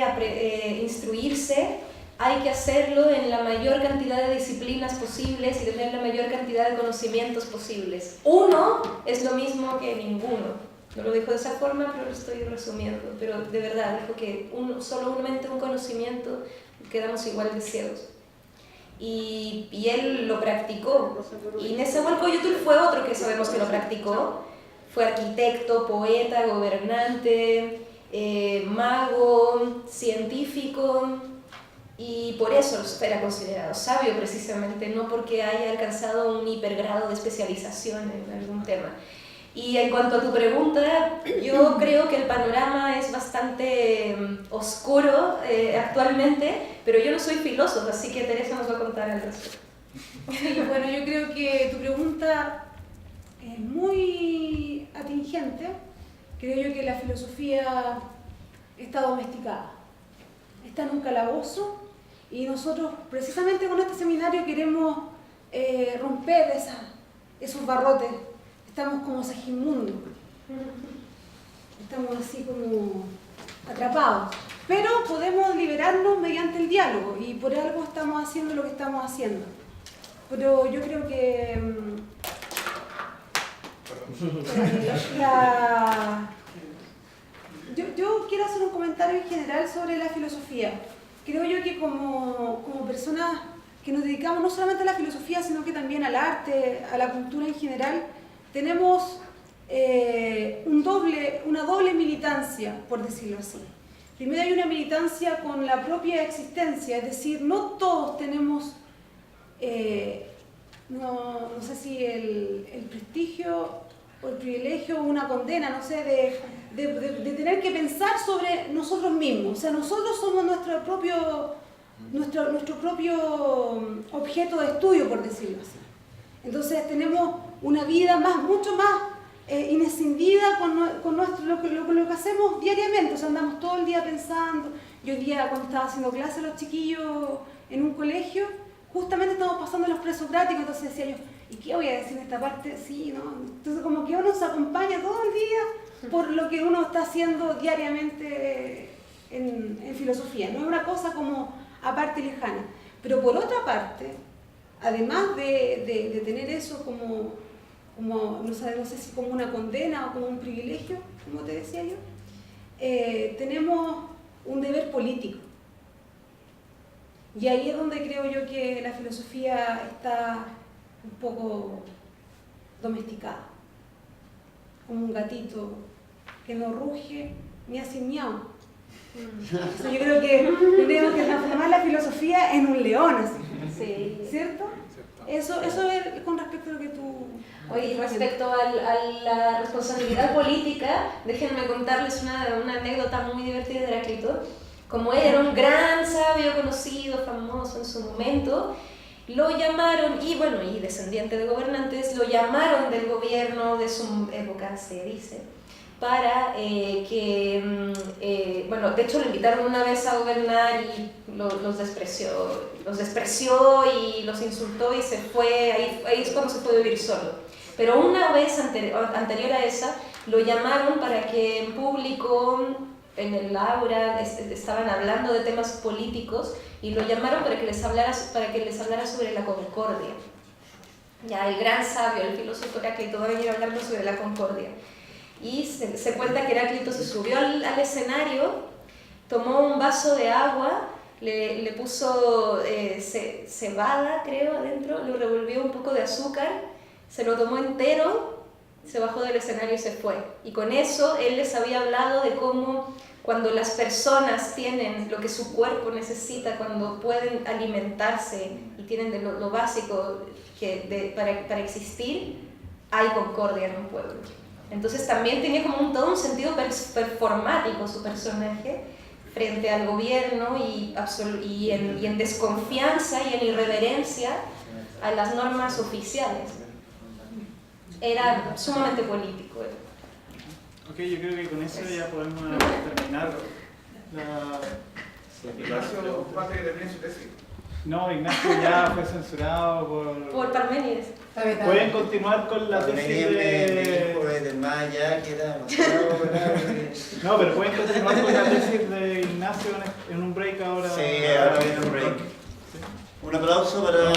instruirse, hay que hacerlo en la mayor cantidad de disciplinas posibles y tener la mayor cantidad de conocimientos posibles. Uno es lo mismo que ninguno. No lo dijo de esa forma, pero lo estoy resumiendo. Pero de verdad, dijo que solamente un conocimiento quedamos igual de ciegos. Y él lo practicó. Y Nezahualcóyotl fue otro que sabemos que lo practicó. Fue arquitecto, poeta, gobernante, mago, científico, y por eso era considerado sabio precisamente, no porque haya alcanzado un hipergrado de especialización en algún tema. Y en cuanto a tu pregunta, yo creo que el panorama es bastante oscuro actualmente, pero yo no soy filósofo, así que Teresa nos va a contar al respecto. Bueno, yo creo que tu pregunta es muy atingente. Creo yo que la filosofía está domesticada, está en un calabozo, y nosotros precisamente con este seminario queremos romper esos barrotes. Estamos como Segismundo, estamos así como atrapados, pero podemos liberarnos mediante el diálogo, y por algo estamos haciendo lo que estamos haciendo. Pero yo creo que yo quiero hacer un comentario en general sobre la filosofía. Creo yo que como personas que nos dedicamos no solamente a la filosofía, sino que también al arte, a la cultura en general, tenemos una doble militancia, por decirlo así. Primero hay una militancia con la propia existencia, es decir, no todos tenemos, no sé si el prestigio o el privilegio o una condena, no sé, de tener que pensar sobre nosotros mismos. O sea, nosotros somos nuestro propio objeto de estudio, por decirlo así. Entonces tenemos una vida mucho más inescindida con lo que hacemos diariamente. O sea, andamos todo el día pensando. Yo hoy día, cuando estaba haciendo clases a los chiquillos en un colegio, justamente estamos pasando los presocráticos, entonces decía yo, ¿y qué voy a decir en esta parte? Sí, ¿no? Entonces como que uno se acompaña todo el día por lo que uno está haciendo diariamente en filosofía. No es una cosa como aparte lejana. Pero por otra parte, además de tener eso como no sé si como una condena o como un privilegio, como te decía yo, tenemos un deber político. Y ahí es donde creo yo que la filosofía está un poco domesticada, como un gatito que no ruge ni hace miau. Yo creo que tenemos que transformar la filosofía en un león, así. Sí. ¿Cierto? Eso es con respecto a lo que tú... Oye, respecto a la responsabilidad política, déjenme contarles una anécdota muy divertida de Heráclito. Como él era un gran sabio, conocido, famoso en su momento, lo llamaron, y descendiente de gobernantes, lo llamaron del gobierno de su época, se dice, para bueno, de hecho lo invitaron una vez a gobernar y los despreció y los insultó y se fue, ahí es cuando se fue a vivir solo. Pero una vez anterior a esa, lo llamaron para que en público, en el aula, estaban hablando de temas políticos y lo llamaron para que les hablara sobre la concordia. Ya el gran sabio, el filósofo Heráclito va a venir hablando sobre la concordia. Y se cuenta que Heráclito se subió al escenario, tomó un vaso de agua, le puso cebada, creo, adentro, le revolvió un poco de azúcar, se lo tomó entero, se bajó del escenario y se fue. Y con eso él les había hablado de cómo cuando las personas tienen lo que su cuerpo necesita, cuando pueden alimentarse y tienen de lo básico para existir, hay concordia en un pueblo. Entonces también tenía como todo un sentido performático su personaje frente al gobierno y en desconfianza y en irreverencia a las normas oficiales. Era sumamente político. Ok, yo creo que con eso ya podemos terminar Ignacio, parte que termine su tesis. No, Ignacio ya fue censurado por Parménides. Pueden continuar con la tesis de... No, pero pueden continuar con la tesis de Ignacio en un break ahora. Sí, ahora viene un break. Un aplauso para...